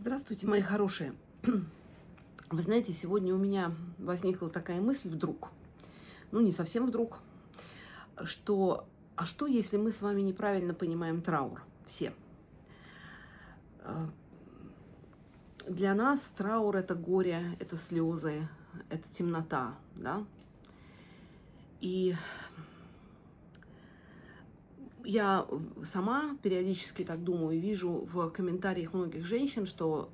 Здравствуйте, мои хорошие. Вы знаете, сегодня у меня возникла такая мысль вдруг, ну не совсем вдруг, а что, если мы с вами неправильно понимаем траур? Все. Э, Для нас траур — это горе, это слезы, это темнота, да? И я сама периодически так думаю и вижу в комментариях многих женщин, что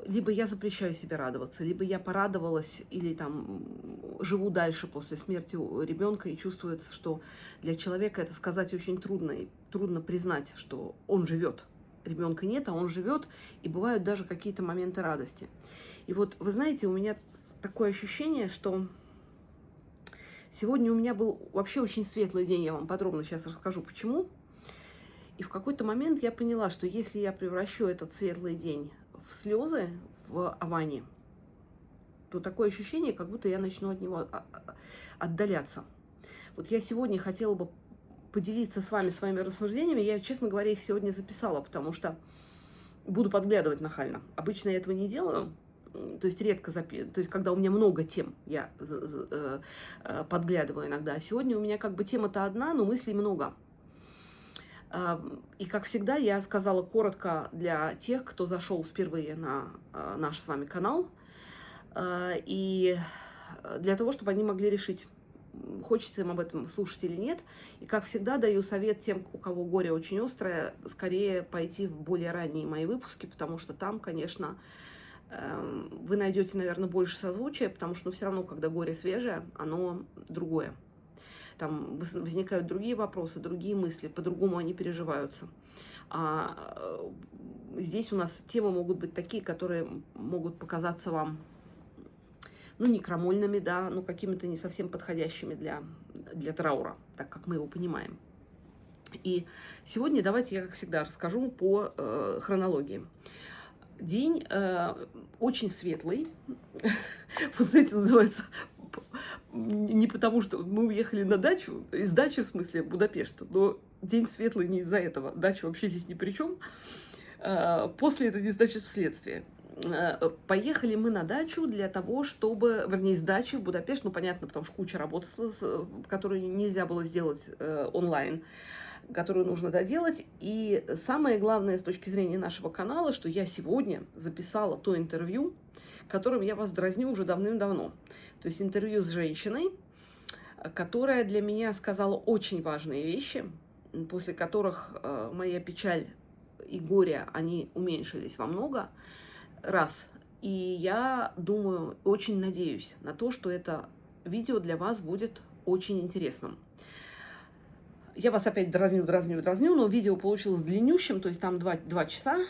либо я запрещаю себе радоваться, либо я порадовалась или там живу дальше после смерти ребенка, и чувствуется, что для человека это сказать очень трудно, и трудно признать, что он живет. Ребенка нет, а он живет, и бывают даже какие-то моменты радости. И вот, вы знаете, у меня такое ощущение, что сегодня у меня был вообще очень светлый день, я вам подробно сейчас расскажу, почему. И в какой-то момент я поняла, что если я превращу этот светлый день в слезы, в аване, то такое ощущение, как будто я начну от него отдаляться. Вот я сегодня хотела бы поделиться с вами своими рассуждениями. Я, честно говоря, их сегодня записала, потому что буду подглядывать нахально. Обычно я этого не делаю, то есть редко записываю. То есть когда у меня много тем, я подглядываю иногда. А сегодня у меня как бы тема-то одна, но мыслей много. И, как всегда, я сказала коротко для тех, кто зашел впервые на наш с вами канал, и для того, чтобы они могли решить, хочется им об этом слушать или нет. И, как всегда, даю совет тем, у кого горе очень острое, скорее пойти в более ранние мои выпуски, потому что там, конечно, вы найдете, наверное, больше созвучия, потому что все равно, когда горе свежее, оно другое. Там возникают другие вопросы, другие мысли, по-другому они переживаются. А здесь у нас темы могут быть такие, которые могут показаться вам, ну, не крамольными, да, но какими-то не совсем подходящими для траура, так как мы его понимаем. И сегодня давайте я, как всегда, расскажу по хронологии. День очень светлый. Вот знаете, называется не потому, что мы уехали на дачу, из дачи, в смысле, в Будапешт, но день светлый не из-за этого. Дача вообще здесь ни при чем. После это не значит вследствие. Поехали мы на дачу для того, чтобы, вернее, с дачи в Будапешт, ну, понятно, потому что куча работы, которую нельзя было сделать онлайн, которую нужно доделать. И самое главное с точки зрения нашего канала, что я сегодня записала то интервью, которым я вас дразню уже давным-давно. То есть интервью с женщиной, которая для меня сказала очень важные вещи, после которых моя печаль и горе, они уменьшились во много раз. И я думаю, очень надеюсь на то, что это видео для вас будет очень интересным. Я вас опять дразню, но видео получилось длиннющим, то есть там 2 часа,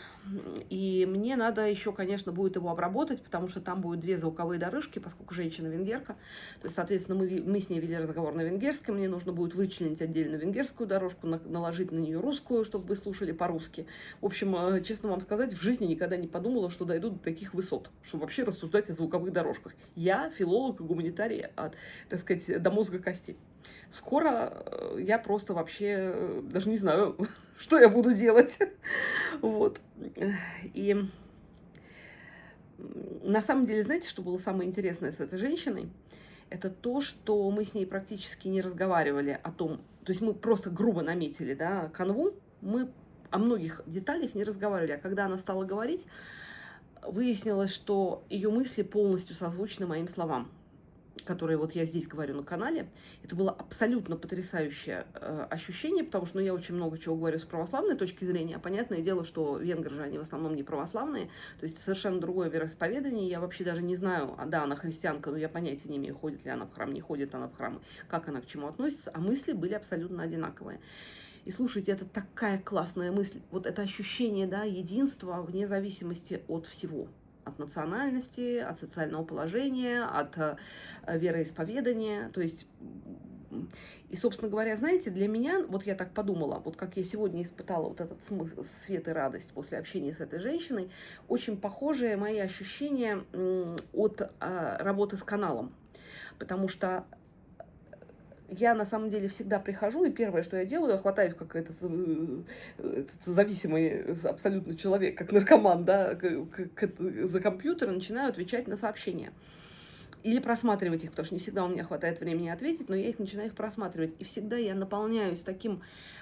и мне надо еще, конечно, будет его обработать, потому что там будут 2 звуковые дорожки, поскольку женщина венгерка, то есть, соответственно, мы с ней вели разговор на венгерском, мне нужно будет вычленить отдельно венгерскую дорожку, наложить на нее русскую, чтобы вы слушали по-русски. В общем, честно вам сказать, в жизни никогда не подумала, что дойду до таких высот, чтобы вообще рассуждать о звуковых дорожках. Я филолог и гуманитарий, так сказать, до мозга кости. Скоро я просто вообще даже не знаю, что я буду делать. Вот. И на самом деле, знаете, что было самое интересное с этой женщиной? Это то, что мы с ней практически не разговаривали о том, то есть мы просто грубо наметили, да, канву, мы о многих деталях не разговаривали, а когда она стала говорить, выяснилось, что ее мысли полностью созвучны моим словам, которые вот я здесь говорю на канале. Это было абсолютно потрясающее ощущение, потому что я очень много чего говорю с православной точки зрения. Понятное дело, что венгры же, они в основном не православные, то есть совершенно другое вероисповедание. Я вообще даже не знаю, да, она христианка, но я понятия не имею, ходит ли она в храм, не ходит она в храм, как она к чему относится, а мысли были абсолютно одинаковые. И слушайте, это такая классная мысль, вот это ощущение, да, единства вне зависимости от всего. От национальности, от социального положения, от вероисповедания. То есть, и, собственно говоря, знаете, для меня, вот я так подумала, вот как я сегодня испытала вот этот смысл, свет и радость после общения с этой женщиной, очень похожие мои ощущения от работы с каналом. Потому что я на самом деле всегда прихожу, и первое, что я делаю, я хватаюсь, как этот зависимый абсолютно человек, как наркоман, да, за компьютер, и начинаю отвечать на сообщения. Или просматривать их, потому что не всегда у меня хватает времени ответить, но я их начинаю просматривать. И всегда я наполняюсь таким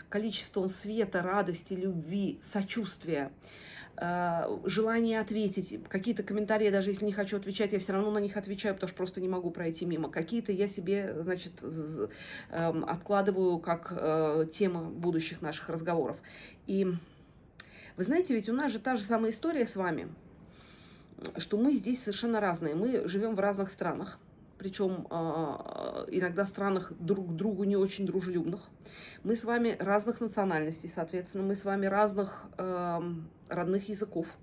количеством света, радости, любви, сочувствия, желание ответить. Какие-то комментарии, даже если не хочу отвечать, я все равно на них отвечаю, потому что просто не могу пройти мимо. Какие-то я себе, значит, откладываю как темы будущих наших разговоров. И вы знаете, ведь у нас же та же самая история с вами, что мы здесь совершенно разные. Мы живем в разных странах, причем иногда странах друг к другу не очень дружелюбных. Мы с вами разных национальностей, соответственно, мы с вами разных родных языков.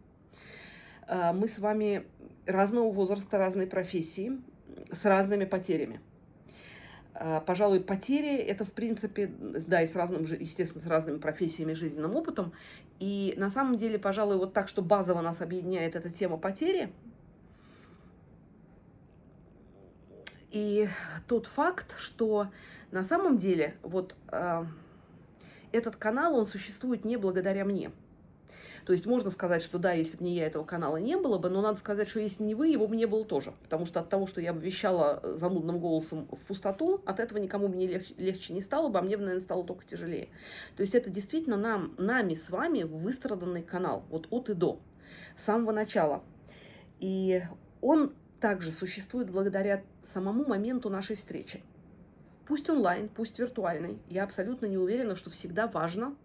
Мы с вами разного возраста, разной профессии, с разными потерями. Пожалуй, потери — это, в принципе, да, и с разным, естественно, с разными профессиями, жизненным опытом. И на самом деле, пожалуй, вот так, что базово нас объединяет эта тема потери. И тот факт, что на самом деле вот этот канал, он существует не благодаря мне. То есть можно сказать, что да, если бы не я, этого канала не было бы, но надо сказать, что если не вы, его бы не было тоже. Потому что от того, что я бы вещала занудным голосом в пустоту, от этого никому бы не легче не стало бы, а мне бы, наверное, стало только тяжелее. То есть это действительно нами с вами выстраданный канал, вот от и до, с самого начала. И он также существует благодаря самому моменту нашей встречи. Пусть онлайн, пусть виртуальный. Я абсолютно не уверена, что всегда важно.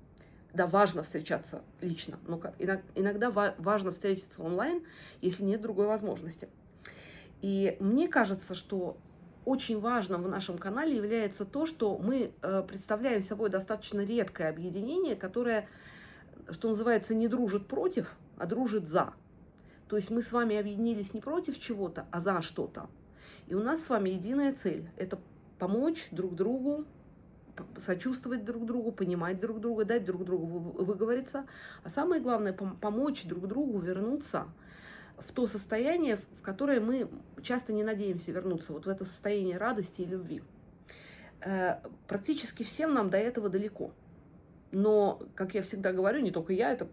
Да, важно встречаться лично, но иногда важно встретиться онлайн, если нет другой возможности. И мне кажется, что очень важным в нашем канале является то, что мы представляем собой достаточно редкое объединение, которое, что называется, не дружит против, а дружит за. То есть мы с вами объединились не против чего-то, а за что-то. И у нас с вами единая цель – это помочь друг другу, сочувствовать друг другу, понимать друг друга, дать друг другу выговориться. А самое главное, помочь друг другу вернуться в то состояние, в которое мы часто не надеемся вернуться, вот в это состояние радости и любви. Практически всем нам до этого далеко. Но, как я всегда говорю, не только я, это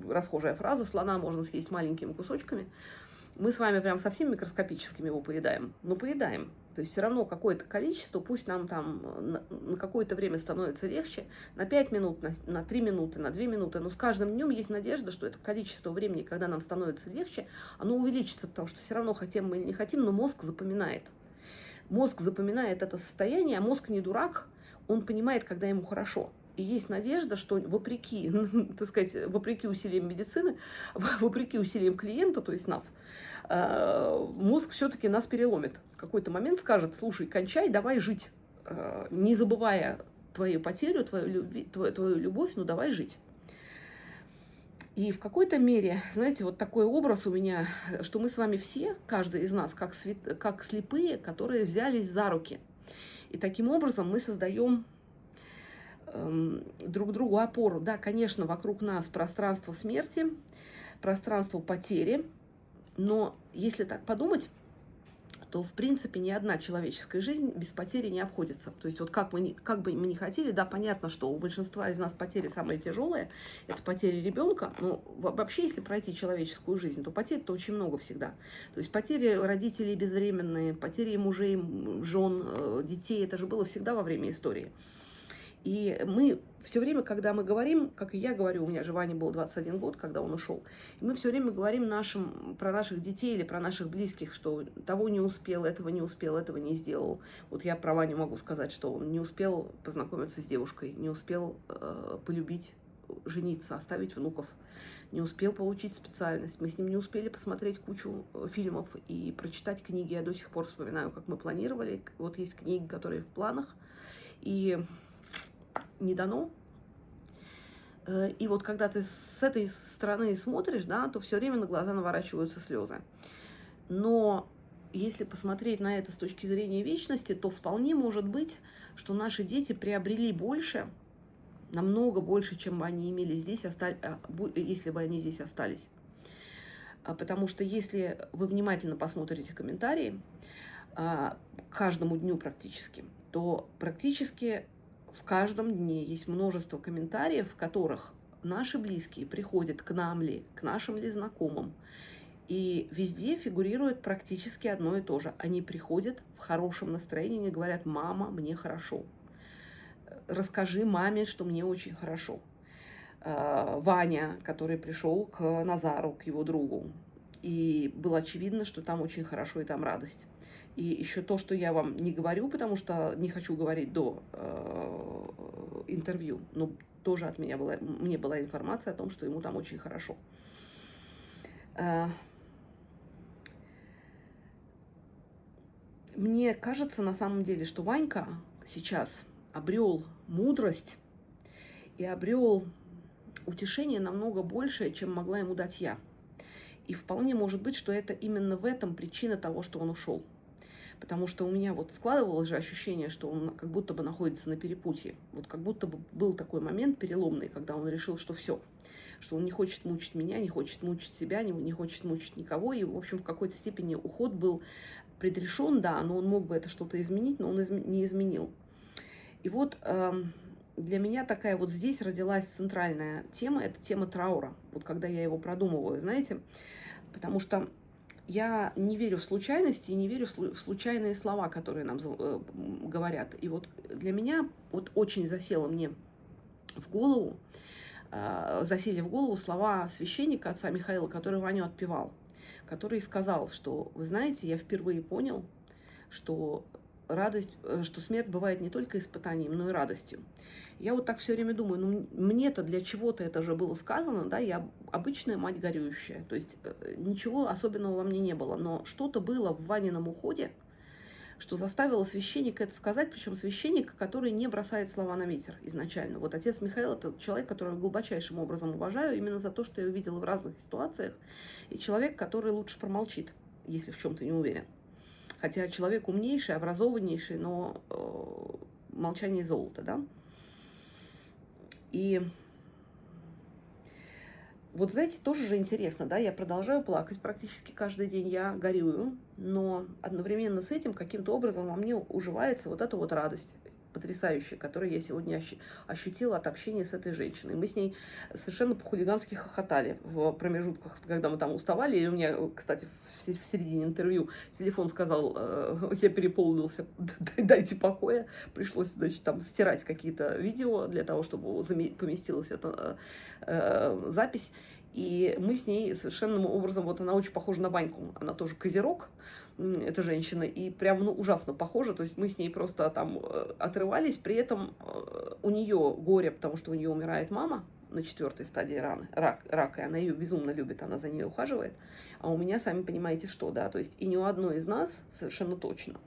расхожая фраза, слона можно съесть маленькими кусочками. Мы с вами прям совсем микроскопическими его поедаем, но поедаем. То есть все равно какое-то количество, пусть нам там на какое-то время становится легче, на 5 минут, на 3 минуты, на 2 минуты, но с каждым днем есть надежда, что это количество времени, когда нам становится легче, оно увеличится, потому что все равно хотим мы или не хотим, но мозг запоминает. Мозг запоминает это состояние, а мозг не дурак, он понимает, когда ему хорошо. И есть надежда, что вопреки, так сказать, вопреки усилиям медицины, вопреки усилиям клиента, то есть нас, мозг все-таки нас переломит. В какой-то момент скажет: слушай, кончай, давай жить, не забывая твою потерю, твою любовь, но давай жить. И в какой-то мере, знаете, вот такой образ у меня, что мы с вами все, каждый из нас, как слепые, которые взялись за руки. И таким образом мы создаем друг другу опору. Да, конечно, вокруг нас пространство смерти, пространство потери, но если так подумать, то, в принципе, ни одна человеческая жизнь без потери не обходится. То есть вот как бы мы ни хотели, да, понятно, что у большинства из нас потери самые тяжелые, это потери ребенка, но вообще, если пройти человеческую жизнь, то потерь-то очень много всегда. То есть потери родителей безвременные, потери мужей, жен, детей, это же было всегда во время истории. И мы все время, когда мы говорим, как и я говорю, у меня же Ване был 21 год, когда он ушел, и мы все время говорим про наших детей или про наших близких, что того не успел, этого не сделал. Вот я про Ваню могу сказать, что он не успел познакомиться с девушкой, не успел полюбить, жениться, оставить внуков, не успел получить специальность. Мы с ним не успели посмотреть кучу фильмов и прочитать книги. Я до сих пор вспоминаю, как мы планировали. Вот есть книги, которые в планах. И не дано. И вот когда ты с этой стороны смотришь, да, то все время на глаза наворачиваются слезы. Но если посмотреть на это с точки зрения вечности, то вполне может быть, что наши дети приобрели больше, намного больше, чем бы они имели здесь, если бы они здесь остались. Потому что если вы внимательно посмотрите комментарии, к каждому дню практически, то практически в каждом дне есть множество комментариев, в которых наши близкие приходят к нам ли, к нашим ли знакомым, и везде фигурирует практически одно и то же. Они приходят в хорошем настроении и говорят: «Мама, мне хорошо. Расскажи маме, что мне очень хорошо». Ваня, который пришел к Назару, к его другу, и было очевидно, что там очень хорошо и там радость. И еще то, что я вам не говорю, потому что не хочу говорить до интервью, но тоже от меня мне была информация о том, что ему там очень хорошо. Мне кажется, на самом деле, что Ванька сейчас обрел мудрость и обрел утешение намного большее, чем могла ему дать я. И вполне может быть, что это именно в этом причина того, что он ушел. Потому что у меня вот складывалось же ощущение, что он как будто бы находится на перепутье. Вот как будто бы был такой момент переломный, когда он решил, что все, что он не хочет мучить меня, не хочет мучить себя, не хочет мучить никого. И, в общем, в какой-то степени уход был предрешен, да, но он мог бы это что-то изменить, но он не изменил. И вот для меня такая вот здесь родилась центральная тема, это тема траура. Вот когда я его продумываю, знаете, потому что я не верю в случайности и не верю в случайные слова, которые нам говорят. И вот для меня вот очень засело мне в голову, засели в голову слова священника, отца Михаила, который Ваню отпевал, который сказал, что, вы знаете, я впервые понял, что что смерть бывает не только испытанием, но и радостью. Я вот так все время думаю, ну мне-то для чего-то это же было сказано, да, я обычная мать горюющая, то есть ничего особенного во мне не было, но что-то было в Ванином уходе, что заставило священника это сказать, причем священник, который не бросает слова на ветер изначально. Вот отец Михаил – это человек, которого я глубочайшим образом уважаю именно за то, что я увидела в разных ситуациях, и человек, который лучше промолчит, если в чем-то не уверен. Хотя человек умнейший, образованнейший, но молчание золото, да. И вот, знаете, тоже же интересно, да, я продолжаю плакать практически каждый день, я горюю, но одновременно с этим каким-то образом во мне уживается вот эта вот радость потрясающая, которую я сегодня ощутила от общения с этой женщиной. Мы с ней совершенно по-хулигански хохотали в промежутках, когда мы там уставали. И у меня, кстати, в середине интервью телефон сказал, я переполнился, дайте покоя. Пришлось, значит, там стирать какие-то видео для того, чтобы поместилась эта запись. И мы с ней совершенным образом, вот она очень похожа на Ваньку, она тоже козерог, эта женщина, и прям, ну, ужасно похожа, то есть мы с ней просто там отрывались, при этом у нее горе, потому что у нее умирает мама на 4-й стадии рака, и она ее безумно любит, она за ней ухаживает, а у меня, сами понимаете, что, да, то есть и ни у одной из нас совершенно точно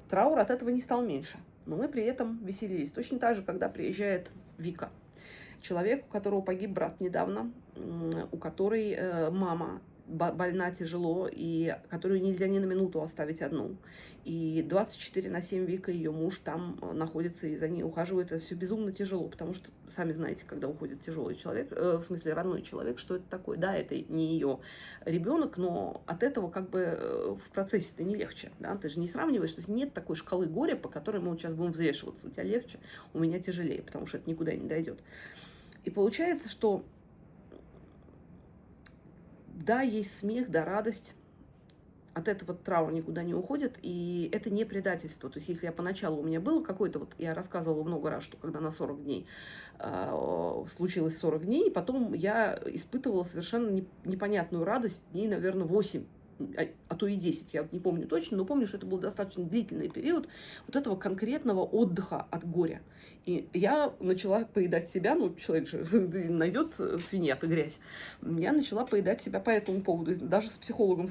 траур от этого не стал меньше, но мы при этом веселились, точно так же, когда приезжает Вика. Человек, у которого погиб брат недавно, у которой мама больна тяжело, и которую нельзя ни на минуту оставить одну. И 24/7 Вика, ее муж, там находится и за ней ухаживает. Это все безумно тяжело, потому что, сами знаете, когда уходит тяжелый человек, в смысле родной человек, что это такое. Да, это не ее ребенок, но от этого как бы в процессе-то не легче. Да? Ты же не сравниваешь, то есть нет такой шкалы горя, по которой мы вот сейчас будем взвешиваться. У тебя легче, у меня тяжелее, потому что это никуда не дойдет. И получается, что да, есть смех, да, радость. От этого траур никуда не уходит, и это не предательство. То есть, если я поначалу у меня было какое-то, вот я рассказывала много раз, что когда на 40 дней случилось 40 дней, и потом я испытывала совершенно непонятную радость дней, наверное, 8, а то и 10, я не помню точно, но помню, что это был достаточно длительный период вот этого конкретного отдыха от горя. И я начала поедать себя, ну, человек же найдет свиньяк и грязь, я начала поедать себя по этому поводу, даже с психологом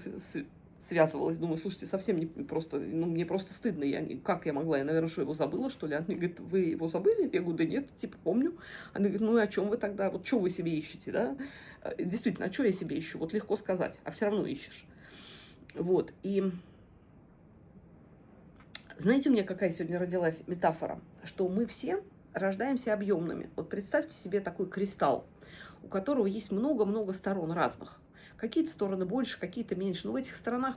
связывалась, думаю, слушайте, совсем не просто, ну, мне просто стыдно, как я могла, я, наверное, что его забыла, что ли? Она говорит, вы его забыли? Я говорю, да нет, типа, помню. Она говорит, ну и о чем вы тогда, вот что вы себе ищете, да? Действительно, а что я себе ищу? Вот легко сказать, а все равно ищешь. Вот, и знаете, у меня какая сегодня родилась метафора, что мы все рождаемся объемными. Вот представьте себе такой кристалл, у которого есть много-много сторон разных. Какие-то стороны больше, какие-то меньше. Но в этих сторонах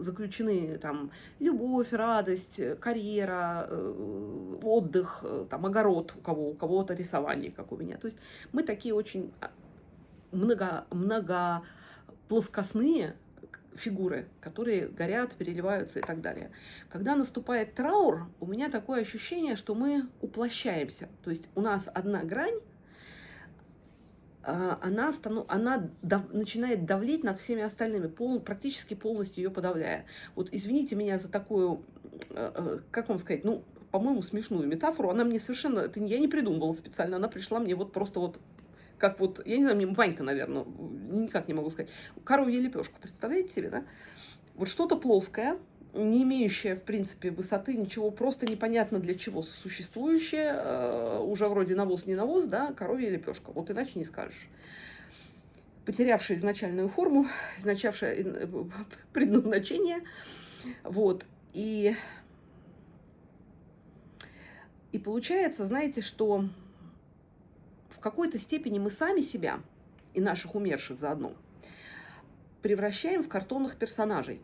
заключены там любовь, радость, карьера, отдых, там огород у кого-то рисование, как у меня. То есть мы такие очень многоплоскостные фигуры, которые горят, переливаются и так далее. Когда наступает траур, у меня такое ощущение, что мы уплощаемся. То есть у нас одна грань, она начинает давлеть над всеми остальными, практически полностью ее подавляя. Вот извините меня за такую, как вам сказать, ну, по-моему, смешную метафору. Она мне совершенно, я не придумывала специально, она пришла мне вот просто вот как вот, я не знаю, мне Ванька, наверное, никак не могу сказать. Коровья лепешку, представляете себе, да? Вот что-то плоское, не имеющее, в принципе, высоты, ничего, просто непонятно для чего существующее, уже вроде навоз, не навоз, да, коровья лепешка. Вот иначе не скажешь. Потерявшая изначальную форму, изначавшая предназначение, вот, и получается, знаете, что в какой-то степени мы сами себя и наших умерших заодно превращаем в картонных персонажей.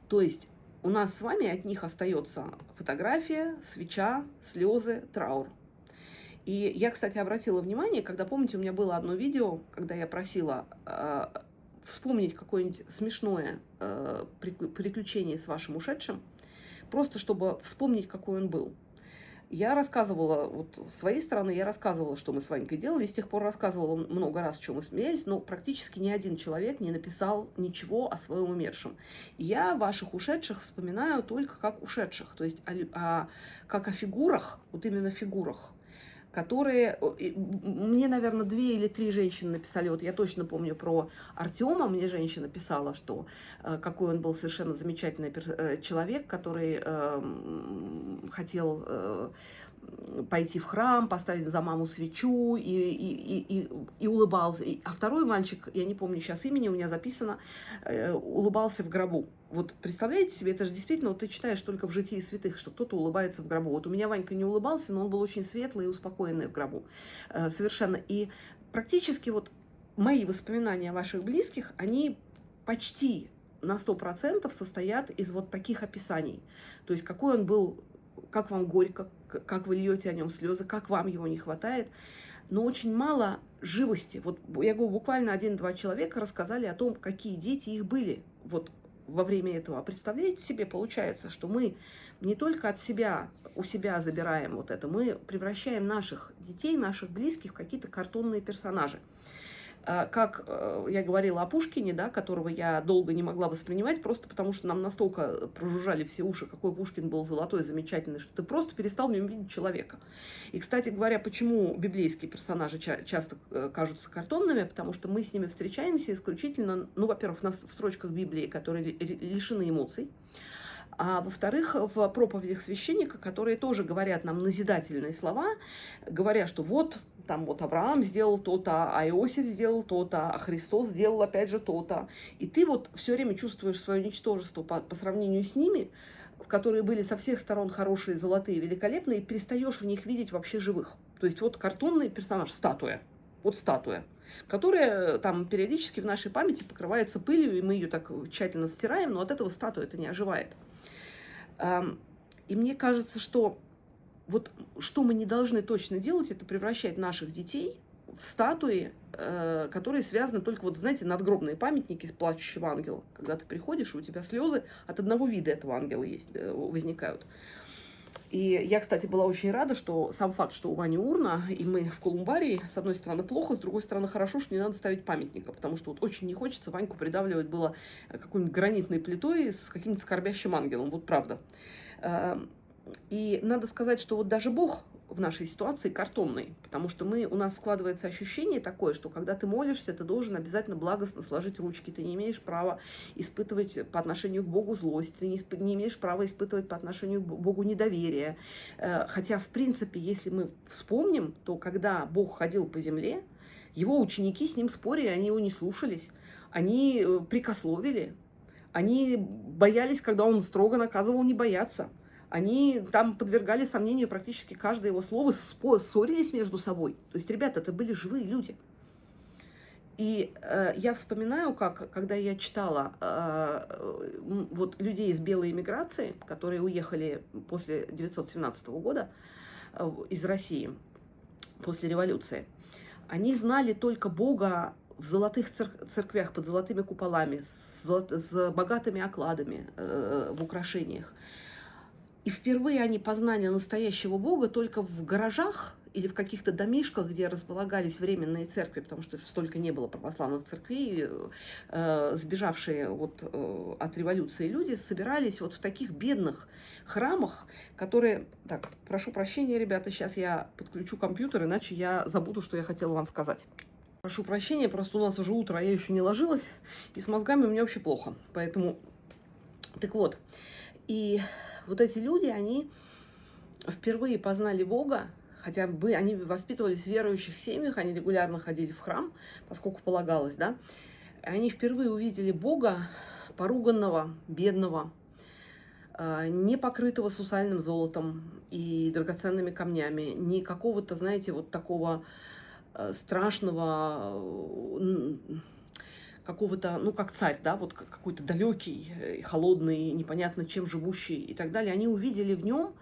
То есть у нас с вами от них остается фотография, свеча, слезы, траур. И я, кстати, обратила внимание, когда, помните, у меня было одно видео, когда я просила вспомнить какое-нибудь смешное приключение с вашим ушедшим, просто чтобы вспомнить, какой он был. Я рассказывала, вот с своей стороны, я рассказывала, что мы с Ванькой делали, с тех пор рассказывала много раз, что мы смеялись, но практически ни один человек не написал ничего о своем умершем. И я ваших ушедших вспоминаю только как ушедших, то есть как о фигурах, вот именно фигурах, которые... Мне, наверное, 2 или 3 женщины написали. Вот я точно помню про Артема. Мне женщина писала, что какой он был совершенно замечательный человек, который хотел пойти в храм, поставить за маму свечу и улыбался. А второй мальчик, я не помню сейчас имени, у меня записано, улыбался в гробу. Вот представляете себе, это же действительно, вот ты читаешь только в «Житии святых», что кто-то улыбается в гробу. Вот у меня Ванька не улыбался, но он был очень светлый и успокоенный в гробу. Совершенно. И практически вот мои воспоминания о ваших близких, они почти на 100% состоят из вот таких описаний. То есть какой он был, как вам горько, как вы льете о нем слезы, как вам его не хватает. Но очень мало живости. Вот я говорю, буквально 1-2 человека рассказали о том, какие дети их были вот во время этого. А представляете себе, получается, что мы не только от себя, у себя забираем вот это, мы превращаем наших детей, наших близких в какие-то картонные персонажи. Как я говорила о Пушкине, да, которого я долго не могла воспринимать, просто потому что нам настолько прожужжали все уши, какой Пушкин был золотой, замечательный, что ты просто перестал в нем видеть человека. И, кстати говоря, почему библейские персонажи часто кажутся картонными, потому что мы с ними встречаемся исключительно, ну, во-первых, в строчках Библии, которые лишены эмоций, а во-вторых, в проповедях священника, которые тоже говорят нам назидательные слова, говоря, что вот, там вот Авраам сделал то-то, а Иосиф сделал то-то, а Христос сделал опять же то-то. И ты вот все время чувствуешь свое ничтожество по сравнению с ними, которые были со всех сторон хорошие, золотые, великолепные, и перестаешь в них видеть вообще живых. То есть вот картонный персонаж, статуя, вот статуя, которая там периодически в нашей памяти покрывается пылью, и мы ее так тщательно стираем, но от этого статуя-то не оживает. И мне кажется, что вот что мы не должны точно делать, это превращать наших детей в статуи, которые связаны только, вот знаете, надгробные памятники плачущего ангела. Когда ты приходишь, и у тебя слезы от одного вида этого ангела возникают. И я, кстати, была очень рада, что сам факт, что у Вани урна, и мы в Колумбарии, с одной стороны, плохо, с другой стороны, хорошо, что не надо ставить памятника, потому что вот очень не хочется Ваньку придавливать было какой-нибудь гранитной плитой с каким-то скорбящим ангелом, вот правда. И надо сказать, что вот даже Бог в нашей ситуации картонный, потому что у нас складывается ощущение такое, что когда ты молишься, ты должен обязательно благостно сложить ручки, ты не имеешь права испытывать по отношению к Богу злость, ты не имеешь права испытывать по отношению к Богу недоверие. Хотя, в принципе, если мы вспомним, то когда Бог ходил по земле, его ученики с ним спорили, они его не слушались, они прикословили, они боялись, когда он строго наказывал, не бояться. Они там подвергали сомнению практически каждое его слово, ссорились между собой. То есть, ребята, это были живые люди. И я вспоминаю, как, когда я читала вот людей из белой эмиграции, которые уехали после 1917 года из России, после революции, они знали только Бога в золотых церквях, под золотыми куполами, с богатыми окладами в украшениях. И впервые они познали настоящего Бога только в гаражах или в каких-то домишках, где располагались временные церкви, потому что столько не было православных церквей, сбежавшие вот от революции люди собирались вот в таких бедных храмах, которые... Так, прошу прощения, ребята, сейчас я подключу компьютер, иначе я забуду, что я хотела вам сказать. Прошу прощения, просто у нас уже утро, а я еще не ложилась, и с мозгами у меня вообще плохо, поэтому... Так вот, и вот эти люди, они впервые познали Бога, хотя бы они воспитывались в верующих семьях, они регулярно ходили в храм, поскольку полагалось, да, они впервые увидели Бога поруганного, бедного, не покрытого сусальным золотом и драгоценными камнями, не какого-то, знаете, вот такого страшного, какого-то, ну, как царь, да, вот какой-то далекий, холодный, непонятно чем живущий и так далее. Они увидели в нем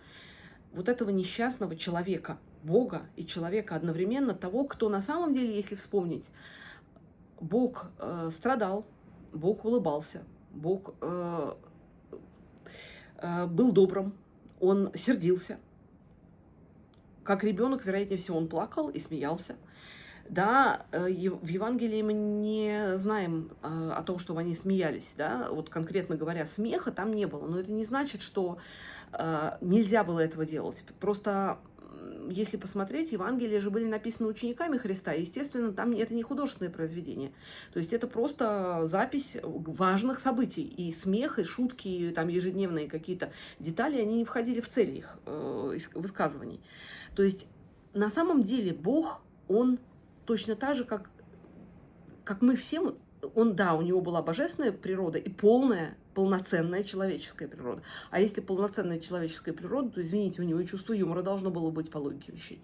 вот этого несчастного человека, Бога и человека одновременно, того, кто на самом деле, если вспомнить, Бог страдал, Бог улыбался, Бог был добрым, он сердился. Как ребенок, вероятнее всего, он плакал и смеялся. Да, в Евангелии мы не знаем о том, чтобы они смеялись, да, вот конкретно говоря, смеха там не было, но это не значит, что нельзя было этого делать. Просто, если посмотреть, Евангелия же были написаны учениками Христа, естественно, там это не художественное произведение, то есть это просто запись важных событий, и смех, и шутки, и там ежедневные какие-то детали, они не входили в цели их высказываний. То есть на самом деле Бог, Он точно так же, как мы все, он, да, у него была божественная природа и полноценная человеческая природа. А если полноценная человеческая природа, то, извините, у него и чувство юмора должно было быть по логике вещей.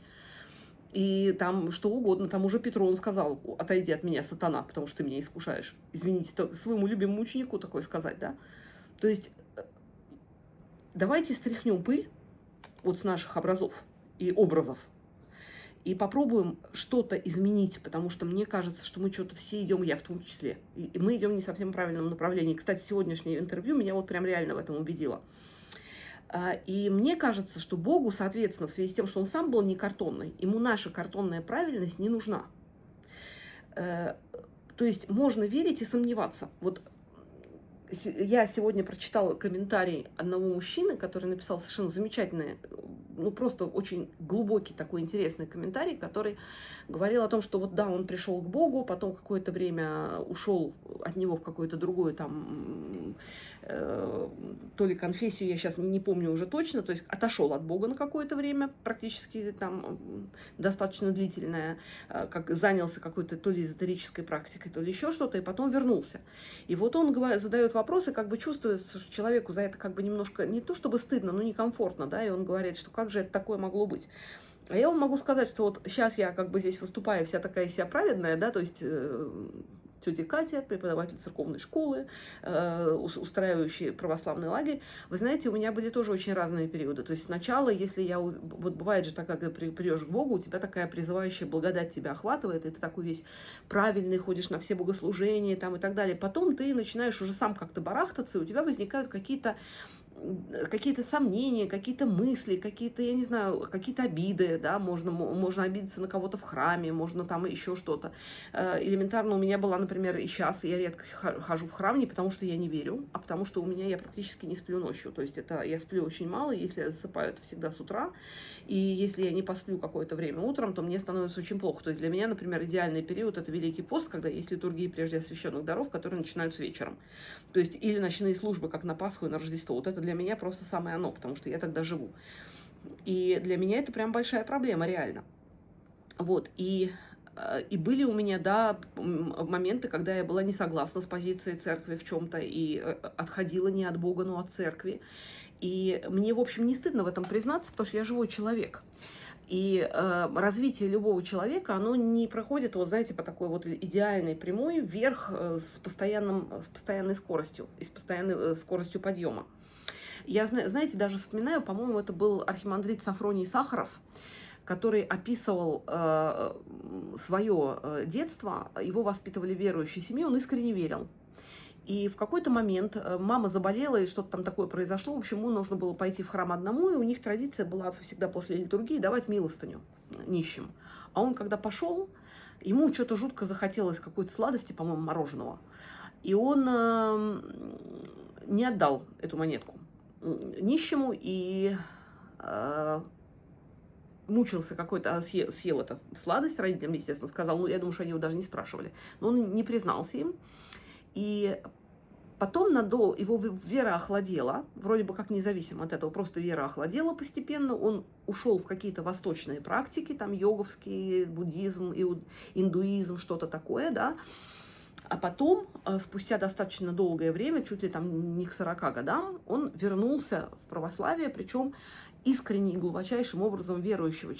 И там что угодно, там уже Петру он сказал: отойди от меня, сатана, потому что ты меня искушаешь. Извините, своему любимому ученику такое сказать, да? То есть давайте стряхнем пыль вот с наших образов и образов, и попробуем что-то изменить, потому что мне кажется, что мы что-то все идем, я в том числе, и мы идем не совсем в правильном направлении. Кстати, сегодняшнее интервью меня вот прям реально в этом убедило. И мне кажется, что Богу, соответственно, в связи с тем, что Он сам был не картонный, Ему наша картонная правильность не нужна. То есть можно верить и сомневаться. Вот я сегодня прочитала комментарий одного мужчины, который написал совершенно замечательный, ну просто очень глубокий такой интересный комментарий, который говорил о том, что вот да, он пришел к Богу, потом какое-то время ушел от него в какую-то другую там, то ли конфессию, я сейчас не помню уже точно, то есть отошел от Бога на какое-то время, практически там достаточно длительное, как занялся какой-то то ли эзотерической практикой, то ли еще что-то, и потом вернулся. И вот он задает вопросы, как бы чувствуется, что человеку за это как бы немножко, не то чтобы стыдно, но некомфортно, да, и он говорит, что как же это такое могло быть. А я вам могу сказать, что вот сейчас я как бы здесь выступаю вся такая себя праведная, да, то есть тетя Катя, преподаватель церковной школы, устраивающий православный лагерь. Вы знаете, у меня были тоже очень разные периоды. То есть сначала, если я... Вот бывает же так, когда придешь к Богу, у тебя такая призывающая благодать тебя охватывает, и ты такой весь правильный, ходишь на все богослужения там, и так далее. Потом ты начинаешь уже сам как-то барахтаться, и у тебя возникают какие-то сомнения, какие-то мысли, какие-то, я не знаю, какие-то обиды, да, можно обидеться на кого-то в храме, можно там еще что-то. Элементарно у меня была, например, и сейчас я редко хожу в храм не потому, что я не верю, а потому что у меня я практически не сплю ночью. То есть это я сплю очень мало, если я засыпаю, это всегда с утра, и если я не посплю какое-то время утром, то мне становится очень плохо. То есть для меня, например, идеальный период — это Великий пост, когда есть литургии прежде освященных даров, которые начинаются вечером. То есть или ночные службы, как на Пасху и на Рождество. Вот это для меня просто самое оно, потому что я тогда живу. И для меня это прям большая проблема, реально. Вот, и были у меня, да, моменты, когда я была не согласна с позицией церкви в чем-то и отходила не от Бога, но от церкви. И мне, в общем, не стыдно в этом признаться, потому что я живой человек. И развитие любого человека, оно не проходит, вот знаете, по такой вот идеальной прямой вверх с постоянной скоростью и с постоянной скоростью подъема. Я, знаете, даже вспоминаю, по-моему, это был архимандрит Сафроний Сахаров, который описывал свое детство, его воспитывали в верующей семье, он искренне верил. И в какой-то момент мама заболела, и что-то там такое произошло. В общем, ему нужно было пойти в храм одному, и у них традиция была всегда после литургии давать милостыню нищим. А он, когда пошел, ему что-то жутко захотелось какой-то сладости, по-моему, мороженого. И он не отдал эту монетку нищему и мучился какой-то, съел эту сладость, родителям, естественно, сказал, ну, я думаю, что они его даже не спрашивали, но он не признался им. И потом его вера охладела, вроде бы как независимо от этого, просто вера охладела постепенно, он ушел в какие-то восточные практики, там йоговский, буддизм, индуизм, что-то такое, да. А потом, спустя достаточно долгое время, чуть ли там не к 40 годам, он вернулся в православие, причем искренне и глубочайшим образом верующим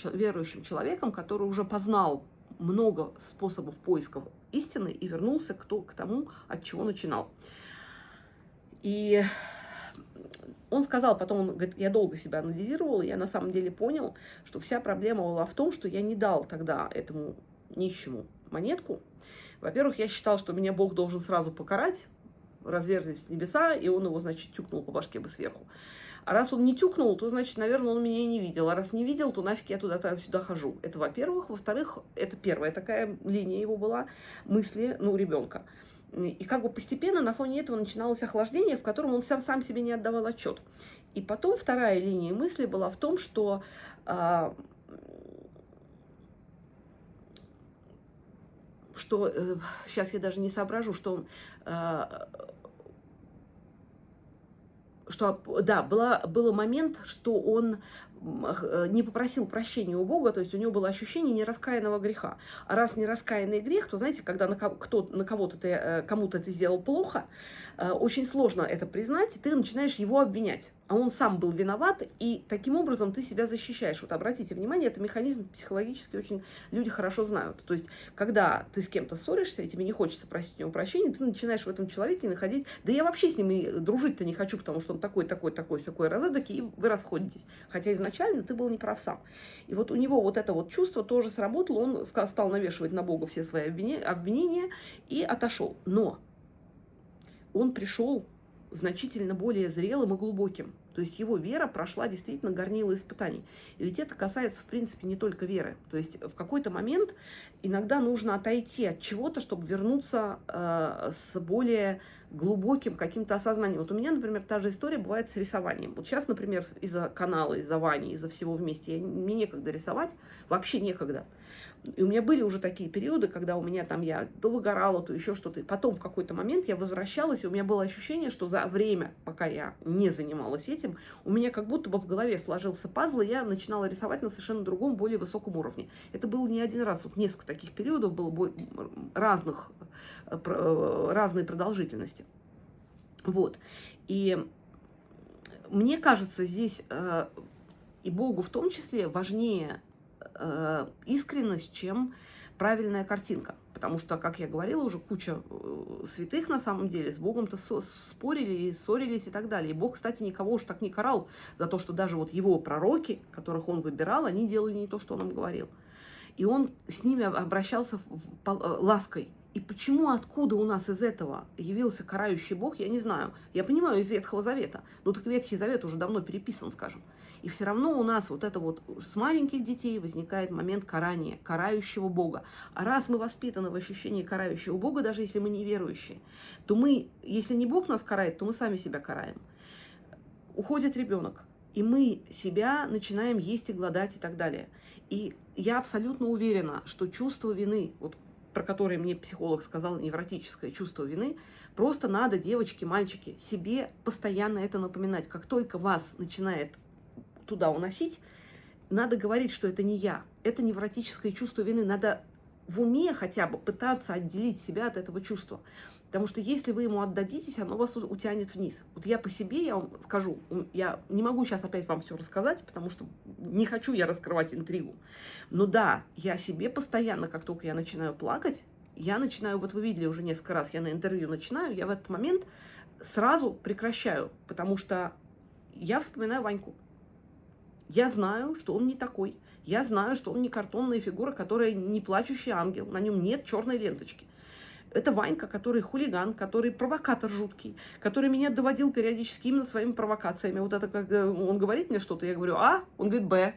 человеком, который уже познал много способов поисков истины и вернулся к тому, от чего начинал. И он сказал, потом, он говорит, я долго себя анализировал, и я на самом деле понял, что вся проблема была в том, что я не дал тогда этому нищему монетку. Во-первых, я считал, что меня Бог должен сразу покарать, разверзлись небеса, и он его, значит, тюкнул по башке бы сверху. А раз он не тюкнул, то, значит, наверное, он меня и не видел. А раз не видел, то нафиг я туда-сюда хожу. Это, во-первых. Во-вторых, это первая такая линия его была, мысли, ребенка. И как бы постепенно на фоне этого начиналось охлаждение, в котором он сам себе не отдавал отчет. И потом вторая линия мысли была в том, что сейчас я даже не соображу, был момент, что он не попросил прощения у Бога, то есть у него было ощущение нераскаянного греха. А раз нераскаянный грех, то, знаете, когда кому-то ты сделал плохо, очень сложно это признать, и ты начинаешь его обвинять. А он сам был виноват, и таким образом ты себя защищаешь. Вот обратите внимание, это механизм психологически очень люди хорошо знают. То есть, когда ты с кем-то ссоришься, и тебе не хочется просить у него прощения, ты начинаешь в этом человеке находить, да я вообще с ним и дружить-то не хочу, потому что он такой, всякой разэдакий, и вы расходитесь. Хотя изначально ты был неправ сам. И вот у него вот это вот чувство тоже сработало, он стал навешивать на Бога все свои обвинения и отошел. Но он пришел значительно более зрелым и глубоким. То есть его вера прошла действительно горнило испытаний. И ведь это касается, в принципе, не только веры. То есть в какой-то момент иногда нужно отойти от чего-то, чтобы вернуться с более глубоким каким-то осознанием. Вот у меня, например, та же история бывает с рисованием. Вот сейчас, например, из-за канала, из-за Вани, из-за всего вместе, мне некогда рисовать, вообще некогда. И у меня были уже такие периоды, когда у меня там я то выгорала, то еще что-то. И потом в какой-то момент я возвращалась, и у меня было ощущение, что за время, пока я не занималась этим, у меня как будто бы в голове сложился пазл, и я начинала рисовать на совершенно другом, более высоком уровне. Это было не один раз, вот несколько таких периодов было разной продолжительности. Вот. И мне кажется, здесь и Богу в том числе важнее искренность, чем правильная картинка. Потому что, как я говорила, уже куча святых на самом деле с Богом-то спорили и ссорились и так далее. И Бог, кстати, никого уж так не карал за то, что даже вот его пророки, которых он выбирал, они делали не то, что он им говорил. И он с ними обращался лаской. И почему, откуда у нас из этого явился карающий Бог, я не знаю. Я понимаю, из Ветхого Завета. Но так Ветхий Завет уже давно переписан, скажем. И все равно у нас вот это вот с маленьких детей возникает момент карания, карающего Бога. А раз мы воспитаны в ощущении карающего Бога, даже если мы неверующие, то мы, если не Бог нас карает, то мы сами себя караем. Уходит ребенок, и мы себя начинаем есть и голодать и так далее. И я абсолютно уверена, что чувство вины, вот про которое мне психолог сказал, невротическое чувство вины, просто надо, девочки, мальчики, себе постоянно это напоминать. Как только вас начинает туда уносить, надо говорить, что это не я. Это невротическое чувство вины. Надо в уме хотя бы пытаться отделить себя от этого чувства. Потому что если вы ему отдадитесь, оно вас утянет вниз. Вот я по себе, я вам скажу, я не могу сейчас опять вам все рассказать, потому что не хочу я раскрывать интригу. Но да, я себе постоянно, как только я начинаю плакать, я начинаю, вот вы видели уже несколько раз, я на интервью начинаю, я в этот момент сразу прекращаю, потому что я вспоминаю Ваньку. Я знаю, что он не такой. Я знаю, что он не картонная фигура, которая не плачущий ангел. На нем нет черной ленточки. Это Ванька, который хулиган, который провокатор жуткий, который меня доводил периодически именно своими провокациями. Вот это, когда он говорит мне что-то, я говорю А, он говорит Б.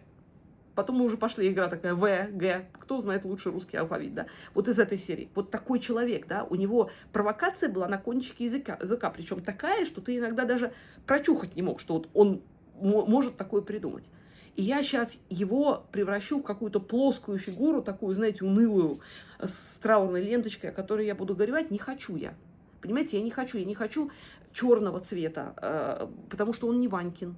Потом мы уже пошли, игра такая В, Г. Кто знает лучше русский алфавит, да? Вот из этой серии. Вот такой человек, да, у него провокация была на кончике языка. Причем такая, что ты иногда даже прочухать не мог, что вот он может такое придумать. И я сейчас его превращу в какую-то плоскую фигуру, такую, знаете, унылую, с траурной ленточкой, о которой я буду горевать. Не хочу я. Понимаете, я не хочу черного цвета, потому что он не Ванькин.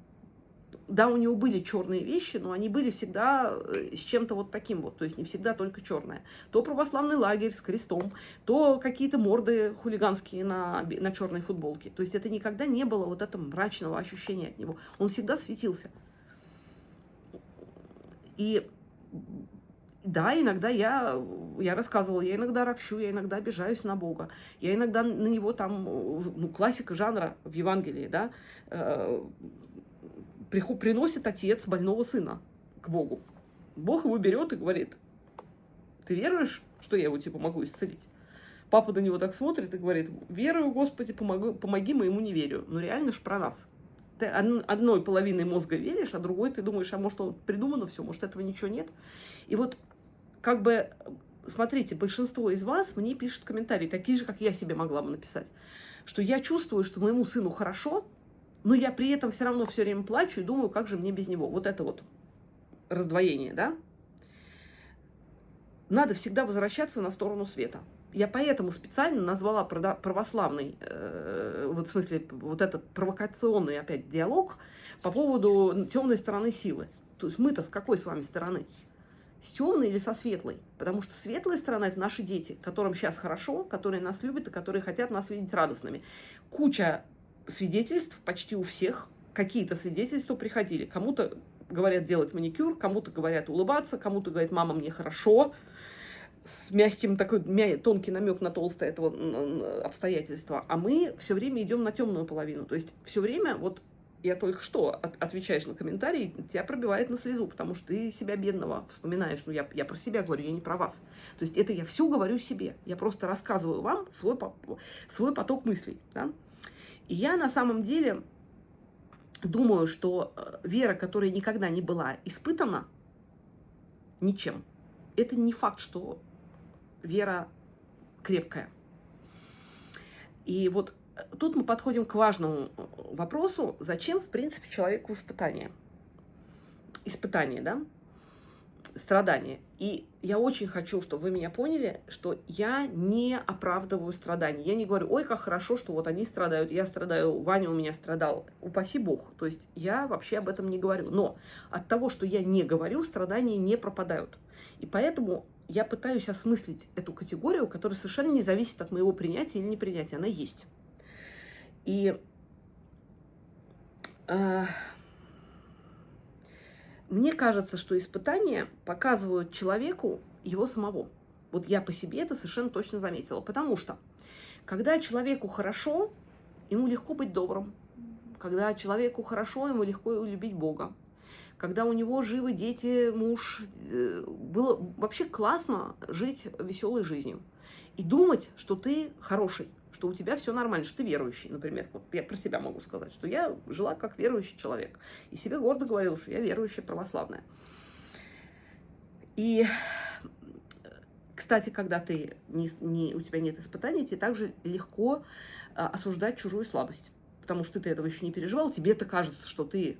Да, у него были черные вещи, но они были всегда с чем-то вот таким вот, то есть не всегда только черное. То православный лагерь с крестом, то какие-то морды хулиганские на черной футболке. То есть это никогда не было вот этого мрачного ощущения от него. Он всегда светился. И да, иногда я рассказывала, я иногда ропщу, я иногда обижаюсь на Бога, я иногда на него там, ну, классика жанра в Евангелии, да, приносит отец больного сына к Богу. Бог его берет и говорит: ты веруешь, что я его типа могу исцелить? Папа на него так смотрит и говорит: верую, Господи, помоги моему неверию. Ну реально ж про нас. Ты одной половиной мозга веришь, а другой ты думаешь, а может, он придумано все, может, этого ничего нет. И вот как бы, смотрите, большинство из вас мне пишут комментарии, такие же, как я себе могла бы написать, что я чувствую, что моему сыну хорошо, но я при этом все равно все время плачу и думаю, как же мне без него. Вот это вот раздвоение, да? Надо всегда возвращаться на сторону света. Я поэтому специально назвала православный, вот в смысле, вот этот провокационный опять диалог по поводу темной стороны силы. То есть мы-то с какой с вами стороны? С темной или со светлой? Потому что светлая сторона – это наши дети, которым сейчас хорошо, которые нас любят и которые хотят нас видеть радостными. Куча свидетельств почти у всех, какие-то свидетельства приходили. Кому-то говорят делать маникюр, кому-то говорят улыбаться, кому-то говорят: мама, мне хорошо, с мягким такой тонкий намек на толстое этого обстоятельства. А мы все время идем на темную половину. То есть все время, вот я только что отвечаешь на комментарий, тебя пробивает на слезу, потому что ты себя бедного вспоминаешь. Ну, я про себя говорю, я не про вас. То есть это я все говорю себе. Я просто рассказываю вам свой поток мыслей. Да? И я на самом деле думаю, что вера, которая никогда не была испытана ничем, это не факт, что вера крепкая. И вот тут мы подходим к важному вопросу: зачем, в принципе, человеку испытание? Испытание, да? Страдания. И я очень хочу, чтобы вы меня поняли, что я не оправдываю страдания. Я не говорю: ой, как хорошо, что вот они страдают, я страдаю, Ваня у меня страдал. Упаси Бог. То есть я вообще об этом не говорю. Но от того, что я не говорю, страдания не пропадают. И поэтому я пытаюсь осмыслить эту категорию, которая совершенно не зависит от моего принятия или непринятия. Она есть. И мне кажется, что испытания показывают человеку его самого. Вот я по себе это совершенно точно заметила. Потому что, когда человеку хорошо, ему легко быть добрым. Когда человеку хорошо, ему легко любить Бога. Когда у него живы дети, муж, было вообще классно жить веселой жизнью. И думать, что ты хороший, что у тебя все нормально, что ты верующий, например. Вот я про себя могу сказать, что я жила как верующий человек. И себе гордо говорила, что я верующая православная. И, кстати, когда у тебя нет испытаний, тебе также легко осуждать чужую слабость. Потому что ты этого еще не переживал, тебе это кажется, что ты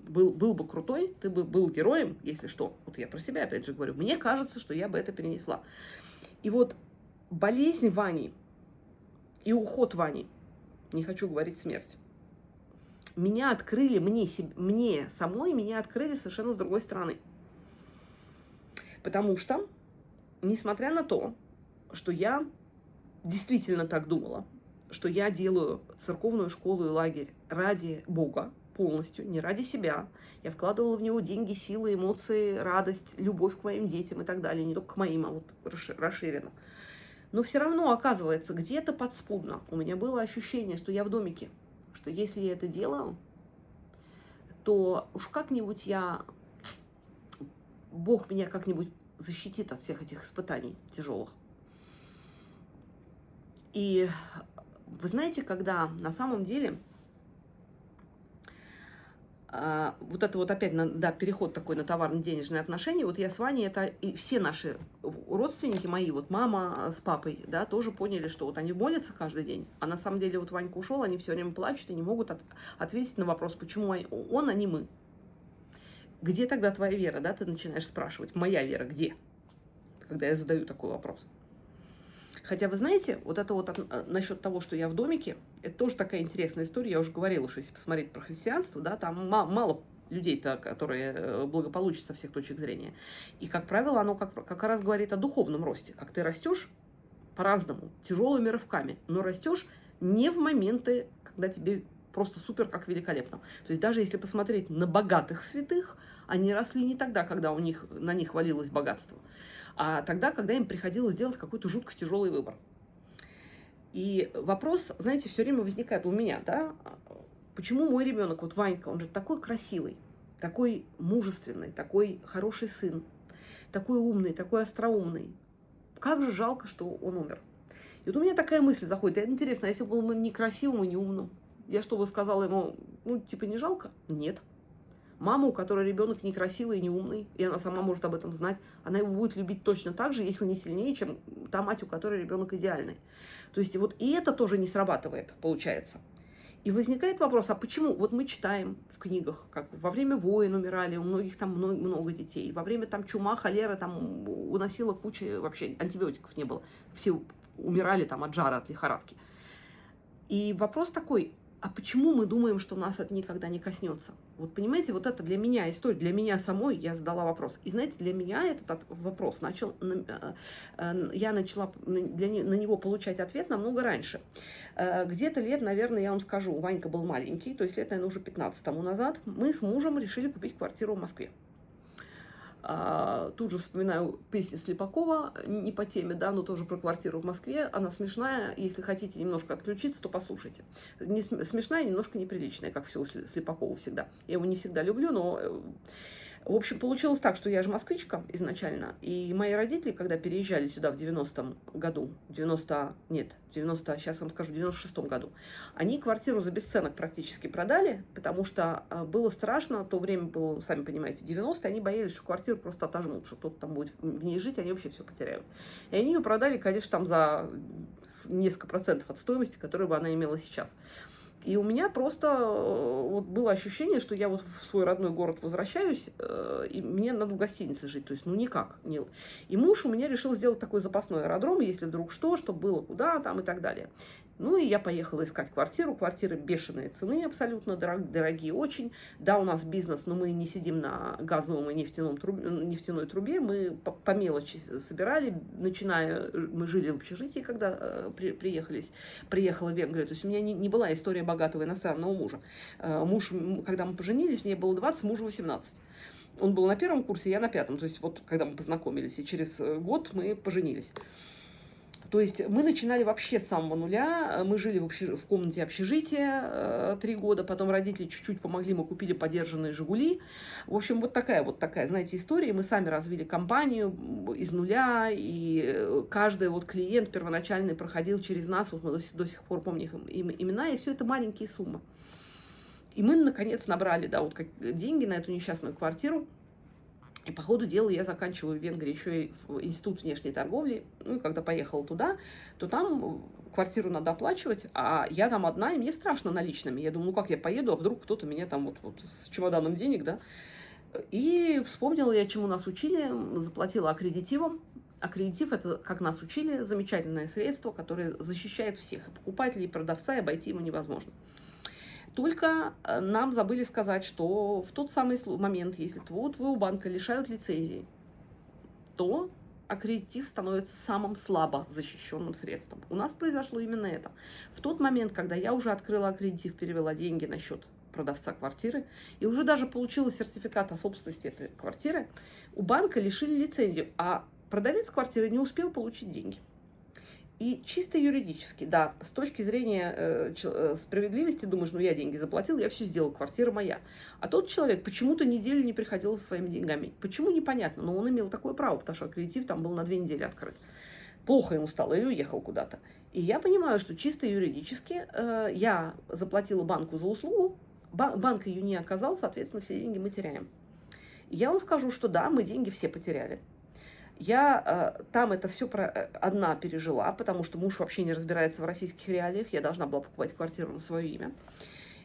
был бы крутой, ты бы был героем, если что. Вот я про себя опять же говорю. Мне кажется, что я бы это перенесла. И вот болезнь Вани и уход Вани, не хочу говорить смерть, меня открыли, мне самой меня открыли совершенно с другой стороны. Потому что несмотря на то, что я действительно так думала, что я делаю церковную школу и лагерь ради Бога полностью, не ради себя. Я вкладывала в него деньги, силы, эмоции, радость, любовь к моим детям и так далее. Не только к моим, а вот расширенно. Но все равно, оказывается, где-то подспудно у меня было ощущение, что я в домике, что если я это делаю, то уж как-нибудь Бог меня как-нибудь защитит от всех этих испытаний тяжелых. И вы знаете, когда на самом деле вот это вот опять, да, переход такой на товарно-денежные отношения, вот я с Ваней, это и все наши родственники мои, вот мама с папой, да, тоже поняли, что вот они молятся каждый день, а на самом деле вот Ванька ушел, они все время плачут и не могут ответить на вопрос, почему он, а не мы. Где тогда твоя вера, да, ты начинаешь спрашивать, моя вера где? Когда я задаю такой вопрос. Хотя, вы знаете, вот это вот насчет того, что я в домике, это тоже такая интересная история. Я уже говорила, что если посмотреть про христианство, да, там мало людей-то, которые благополучны со всех точек зрения. И, как правило, оно как раз говорит о духовном росте. Как ты растешь по-разному, тяжелыми рывками, но растешь не в моменты, когда тебе просто супер как великолепно. То есть даже если посмотреть на богатых святых, они росли не тогда, когда на них валилось богатство, а тогда, когда им приходилось делать какой-то жутко тяжелый выбор. И вопрос, знаете, все время возникает у меня, да, почему мой ребенок, вот Ванька, он же такой красивый, такой мужественный, такой хороший сын, такой умный, такой остроумный. Как же жалко, что он умер. И вот у меня такая мысль заходит, интересно, а если бы он был некрасивым и неумным, я что бы сказала ему, ну, типа, не жалко? Нет. Мама, у которой ребенок некрасивый и неумный, и она сама может об этом знать, она его будет любить точно так же, если не сильнее, чем та мать, у которой ребенок идеальный. То есть вот и это тоже не срабатывает, получается. И возникает вопрос, а почему? Вот мы читаем в книгах, как во время войн умирали, у многих там много детей, во время там чума, холера, там уносила куча, вообще антибиотиков не было, все умирали там от жара, от лихорадки. И вопрос такой, а почему мы думаем, что нас это никогда не коснется? Вот понимаете, вот это для меня история, для меня самой я задала вопрос. И знаете, для меня этот вопрос я начала на него получать ответ намного раньше. Где-то лет, наверное, я вам скажу, Ванька был маленький, то есть лет, наверное, уже 15 тому назад, мы с мужем решили купить квартиру в Москве. Тут же вспоминаю песню Слепакова, не по теме, да, но тоже про квартиру в Москве. Она смешная, если хотите немножко отключиться, то послушайте. Не смешная, немножко неприличная, как все у Слепакова всегда. Я его не всегда люблю, но... В общем, получилось так, что я же москвичка изначально, и мои родители, когда переезжали сюда в 90-м году, в 96-м году, они квартиру за бесценок практически продали, потому что было страшно, то время было, сами понимаете, 90-е, они боялись, что квартиру просто отожмут, что кто-то там будет в ней жить, они вообще все потеряют. И они ее продали, конечно, там за несколько процентов от стоимости, которую бы она имела сейчас. И у меня просто вот было ощущение, что я вот в свой родной город возвращаюсь, и мне надо в гостинице жить. То есть, ну, никак. И муж у меня решил сделать такой запасной аэродром, если вдруг что, чтобы было куда там и так далее. Ну, и я поехала искать квартиру. Квартиры бешеные цены, абсолютно дорогие очень. Да, у нас бизнес, но мы не сидим на газовом и нефтяной трубе. Мы по мелочи собирали, мы жили в общежитии, когда приехала в Венгрию. То есть у меня не была история богатого иностранного мужа. Муж, когда мы поженились, мне было 20, мужу 18. Он был на первом курсе, я на пятом. То есть вот когда мы познакомились, и через год мы поженились. То есть мы начинали вообще с самого нуля. Мы жили в комнате общежития 3 года. Потом родители чуть-чуть помогли, мы купили подержанные «Жигули». В общем, вот такая, знаете, история. Мы сами развили компанию из нуля. И каждый вот клиент первоначальный проходил через нас. Вот мы до сих пор помним их имена. И все это маленькие суммы. И мы, наконец, набрали, да, вот деньги на эту несчастную квартиру. И по ходу дела я заканчиваю в Венгрии еще и в Институт внешней торговли. Ну и когда поехала туда, то там квартиру надо оплачивать, а я там одна, и мне страшно наличными. Я думаю, ну как я поеду, а вдруг кто-то меня там вот с чемоданом денег, да. И вспомнила я, чему нас учили, заплатила аккредитивом. Аккредитив – это, как нас учили, замечательное средство, которое защищает всех, и покупателей, и продавца, и обойти ему невозможно. Только нам забыли сказать, что в тот самый момент, если твоего банка лишают лицензии, то аккредитив становится самым слабо защищенным средством. У нас произошло именно это. В тот момент, когда я уже открыла аккредитив, перевела деньги на счет продавца квартиры и уже даже получила сертификат о собственности этой квартиры, у банка лишили лицензию, а продавец квартиры не успел получить деньги. И чисто юридически, да, с точки зрения справедливости, думаешь, ну я деньги заплатил, я все сделал, квартира моя. А тот человек почему-то неделю не приходил за своими деньгами. Почему, непонятно, но он имел такое право, потому что аккредитив там был на 2 недели открыт. Плохо ему стало или уехал куда-то. И я понимаю, что чисто юридически я заплатила банку за услугу, банк ее не оказал, соответственно, все деньги мы теряем. Я вам скажу, что да, мы деньги все потеряли. Я там это все одна пережила, потому что муж вообще не разбирается в российских реалиях. Я должна была покупать квартиру на свое имя.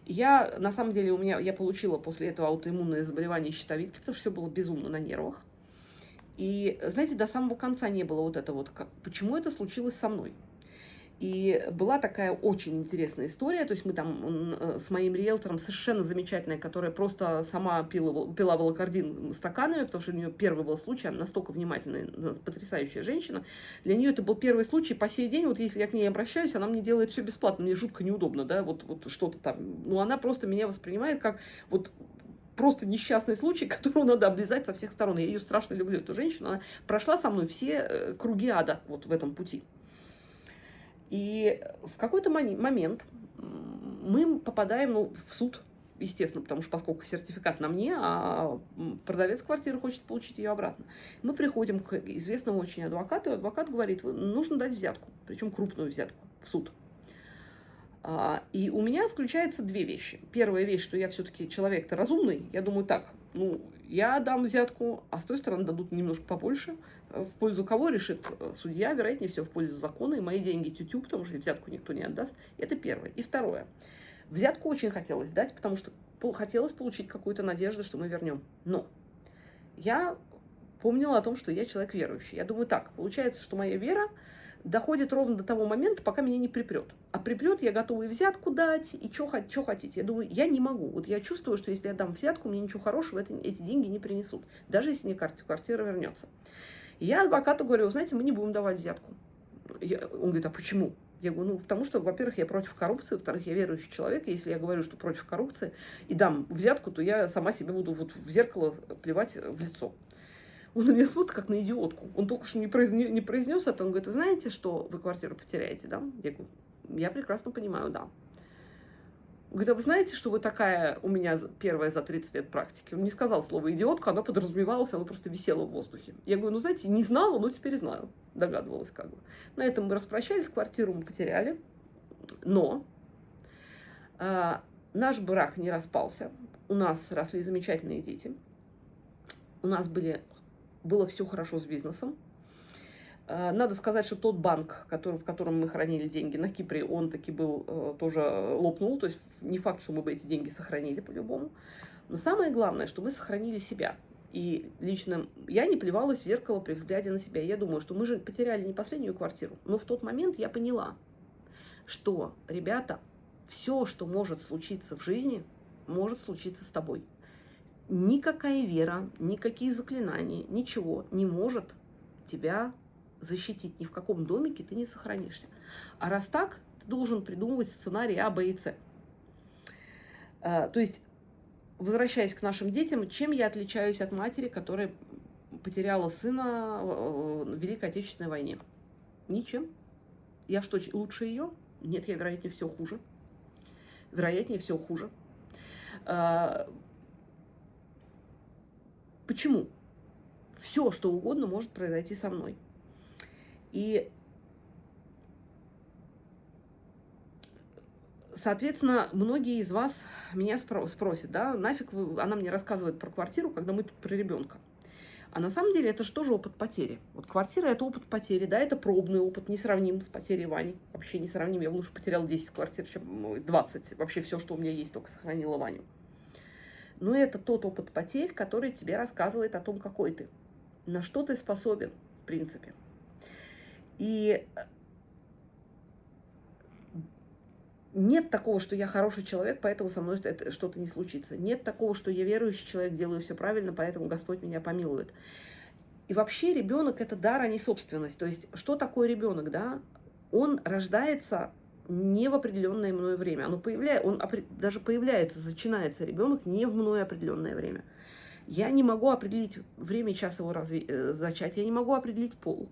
Я, на самом деле, я получила после этого аутоиммунное заболевание щитовидки, потому что все было безумно на нервах. И, знаете, до самого конца не было вот это вот, почему это случилось со мной. И была такая очень интересная история, то есть мы там с моим риэлтором, совершенно замечательная, которая просто сама пила волокордин стаканами, потому что у нее первый был случай, она настолько внимательная, потрясающая женщина. Для нее это был первый случай, по сей день, вот если я к ней обращаюсь, она мне делает все бесплатно, мне жутко неудобно, да, вот что-то там. Ну, она просто меня воспринимает как вот просто несчастный случай, которого надо облизать со всех сторон. Я ее страшно люблю, эту женщину, она прошла со мной все круги ада вот в этом пути. И в какой-то момент мы попадаем в суд, естественно, потому что поскольку сертификат на мне, а продавец квартиры хочет получить ее обратно. Мы приходим к известному очень адвокату, и адвокат говорит, нужно дать взятку, причем крупную взятку в суд. И у меня включается 2 вещи. Первая вещь, что я все-таки человек-то разумный, я думаю так, ну, я дам взятку, а с той стороны дадут немножко побольше. В пользу кого решит судья, вероятнее всего, в пользу закона, и мои деньги тю-тю, потому что взятку никто не отдаст. Это первое. И второе. Взятку очень хотелось дать, потому что хотелось получить какую-то надежду, что мы вернем. Но я помнила о том, что я человек верующий. Я думаю так, получается, что моя вера доходит ровно до того момента, пока меня не припрет. А припрет, я готова и взятку дать, и что хотите. Я думаю, я не могу. Вот я чувствую, что если я дам взятку, мне ничего хорошего эти деньги не принесут. Даже если мне квартира вернется. И я адвокату говорю, знаете, мы не будем давать взятку. Он говорит, а почему? Я говорю, ну, потому что, во-первых, я против коррупции, во-вторых, я верующий человек, и если я говорю, что против коррупции, и дам взятку, то я сама себе буду вот в зеркало плевать в лицо. Он на меня смотрит, как на идиотку. Он только что не произнес это. Он говорит, вы знаете, что вы квартиру потеряете, да? Я говорю, я прекрасно понимаю, да. Он говорит, а вы знаете, что вы такая у меня первая за 30 лет практики? Он не сказал слово идиотка, оно подразумевалось, оно просто висело в воздухе. Я говорю, ну, знаете, не знала, но теперь знаю. Догадывалась как бы. На этом мы распрощались, квартиру мы потеряли. Но наш брак не распался. У нас росли замечательные дети. У нас было все хорошо с бизнесом. Надо сказать, что тот банк, в котором мы хранили деньги на Кипре, он таки был, тоже лопнул. То есть не факт, что мы бы эти деньги сохранили по-любому. Но самое главное, что мы сохранили себя. И лично я не плевалась в зеркало при взгляде на себя. Я думаю, что мы же потеряли не последнюю квартиру. Но в тот момент я поняла, что, ребята, все, что может случиться в жизни, может случиться с тобой. Никакая вера, никакие заклинания, ничего не может тебя защитить. Ни в каком домике ты не сохранишься. А раз так, ты должен придумывать сценарий А, Б и С. То есть, возвращаясь к нашим детям, чем я отличаюсь от матери, которая потеряла сына в Великой Отечественной войне? Ничем. Я что, лучше ее? Нет, я, вероятнее всего, хуже. Вероятнее всего, хуже. Почему? Все, что угодно может произойти со мной. И, соответственно, многие из вас меня спросят, да, нафиг она мне рассказывает про квартиру, когда мы тут про ребенка. А на самом деле это же тоже опыт потери. Вот квартира – это опыт потери, да, это пробный опыт, несравним с потерей Вани. Вообще несравним, я лучше потеряла 10 квартир, чем 20. Вообще все, что у меня есть, только сохранила Ваню. Но это тот опыт потерь, который тебе рассказывает о том, какой ты, на что ты способен, в принципе. И нет такого, что я хороший человек, поэтому со мной что-то не случится. Нет такого, что я верующий человек, делаю все правильно, поэтому Господь меня помилует. И И вообще ребенок это дар, а не собственность. То есть что такое ребенок, да? Он рождается не в определенное мною время. Даже появляется, начинается ребенок не в мною определенное время. Я не могу определить время и час его зачатия, я не могу определить пол,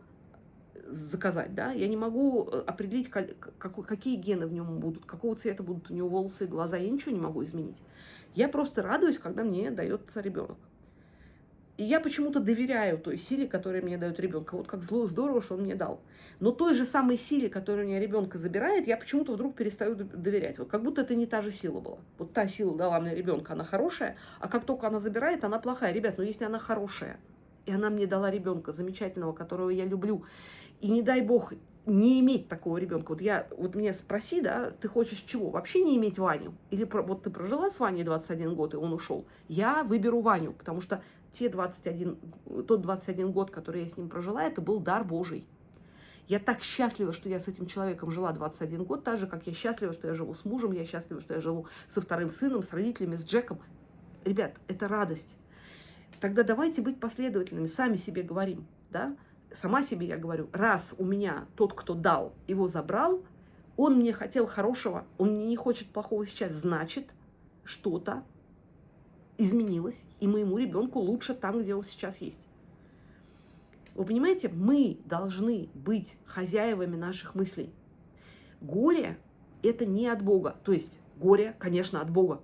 заказать, да, я не могу определить, какие гены в нем будут, какого цвета будут у него волосы и глаза, я ничего не могу изменить. Я просто радуюсь, когда мне дается ребенок. И я почему-то доверяю той силе, которая мне дает ребенка. Вот как здорово, что он мне дал. Но той же самой силе, которая у меня ребенка забирает, я почему-то вдруг перестаю доверять. Вот как будто это не та же сила была. Вот та сила дала мне ребенка, она хорошая, а как только она забирает, она плохая. Ребят, но если она хорошая, и она мне дала ребенка замечательного, которого я люблю, и не дай бог не иметь такого ребенка. Вот меня спроси, да, ты хочешь чего? Вообще не иметь Ваню? Или вот ты прожила с Ваней 21 год, и он ушел? Я выберу Ваню, потому что тот 21 год, который я с ним прожила, это был дар Божий. Я так счастлива, что я с этим человеком жила 21 год, так же, как я счастлива, что я живу с мужем, я счастлива, что я живу со вторым сыном, с родителями, с Джеком. Ребят, это радость. Тогда давайте быть последовательными, сами себе говорим, да? Сама себе я говорю, раз у меня тот, кто дал, его забрал, он мне хотел хорошего, он мне не хочет плохого сейчас, значит, что-то изменилось, и моему ребенку лучше там, где он сейчас есть. Вы понимаете, мы должны быть хозяевами наших мыслей. Горе – это не от Бога. То есть горе, конечно, от Бога.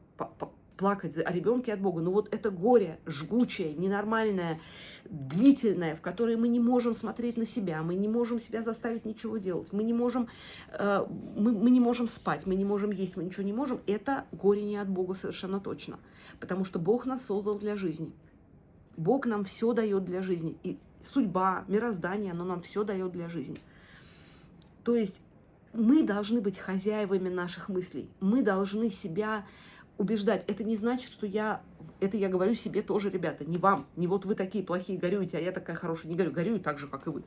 Плакать о ребенке от Бога. Но вот это горе жгучее, ненормальное, длительное, в которое мы не можем смотреть на себя, мы не можем себя заставить ничего делать, мы не можем спать, мы не можем есть, мы ничего не можем. Это горе не от Бога совершенно точно. Потому что Бог нас создал для жизни. Бог нам все дает для жизни. И судьба, мироздание, оно нам все дает для жизни. То есть мы должны быть хозяевами наших мыслей. Мы должны себя убеждать. Это не значит, что это я говорю себе тоже, ребята, не вам. Не вот вы такие плохие горюете, а я такая хорошая. Не горю. Горюю так же, как и вы.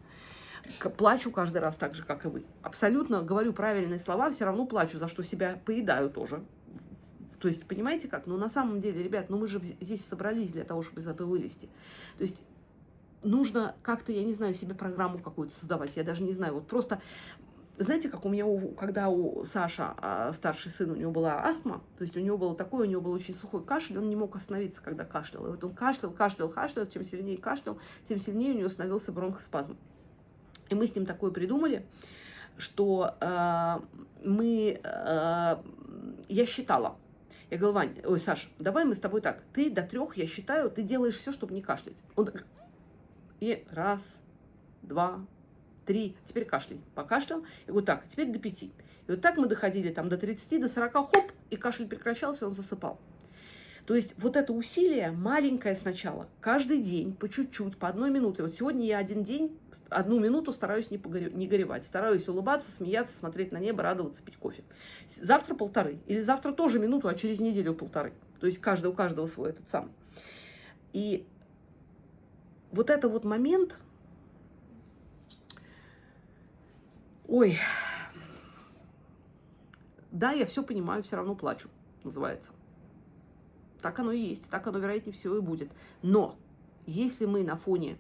Плачу каждый раз так же, как и вы. Абсолютно говорю правильные слова, все равно плачу, за что себя поедаю тоже. То есть, понимаете как? Ну, на самом деле, ребят, мы же здесь собрались для того, чтобы из этого вылезти. То есть, нужно как-то, я не знаю, себе программу какую-то создавать. Я даже не знаю. Вот просто... Знаете, как у меня, когда у Саша, старший сын, у него была астма, то есть у него был очень сухой кашель, он не мог остановиться, когда кашлял. И вот он кашлял, чем сильнее кашлял, тем сильнее у него становился бронхоспазм. И мы с ним такое придумали, что я считала. Я говорю, Вань, Саш, давай мы с тобой так, ты до 3, я считаю, ты делаешь все, чтобы не кашлять. Он так, и 1, 2, 3, теперь кашляй. Покашлял. Я говорю, так, теперь до 5. И вот так мы доходили там до 30, до 40, хоп, и кашель прекращался, и он засыпал. То есть вот это усилие маленькое сначала, каждый день, по чуть-чуть, по 1 минуте. Вот сегодня я 1 день, 1 минуту стараюсь не горевать, стараюсь улыбаться, смеяться, смотреть на небо, радоваться, пить кофе. Завтра 1,5, или завтра тоже минуту, а через неделю 1,5. То есть у каждого свой этот самый. И вот это вот момент... Ой, да, я все понимаю, все равно плачу, называется. Так оно и есть, так оно, вероятнее всего, и будет. Но если мы на фоне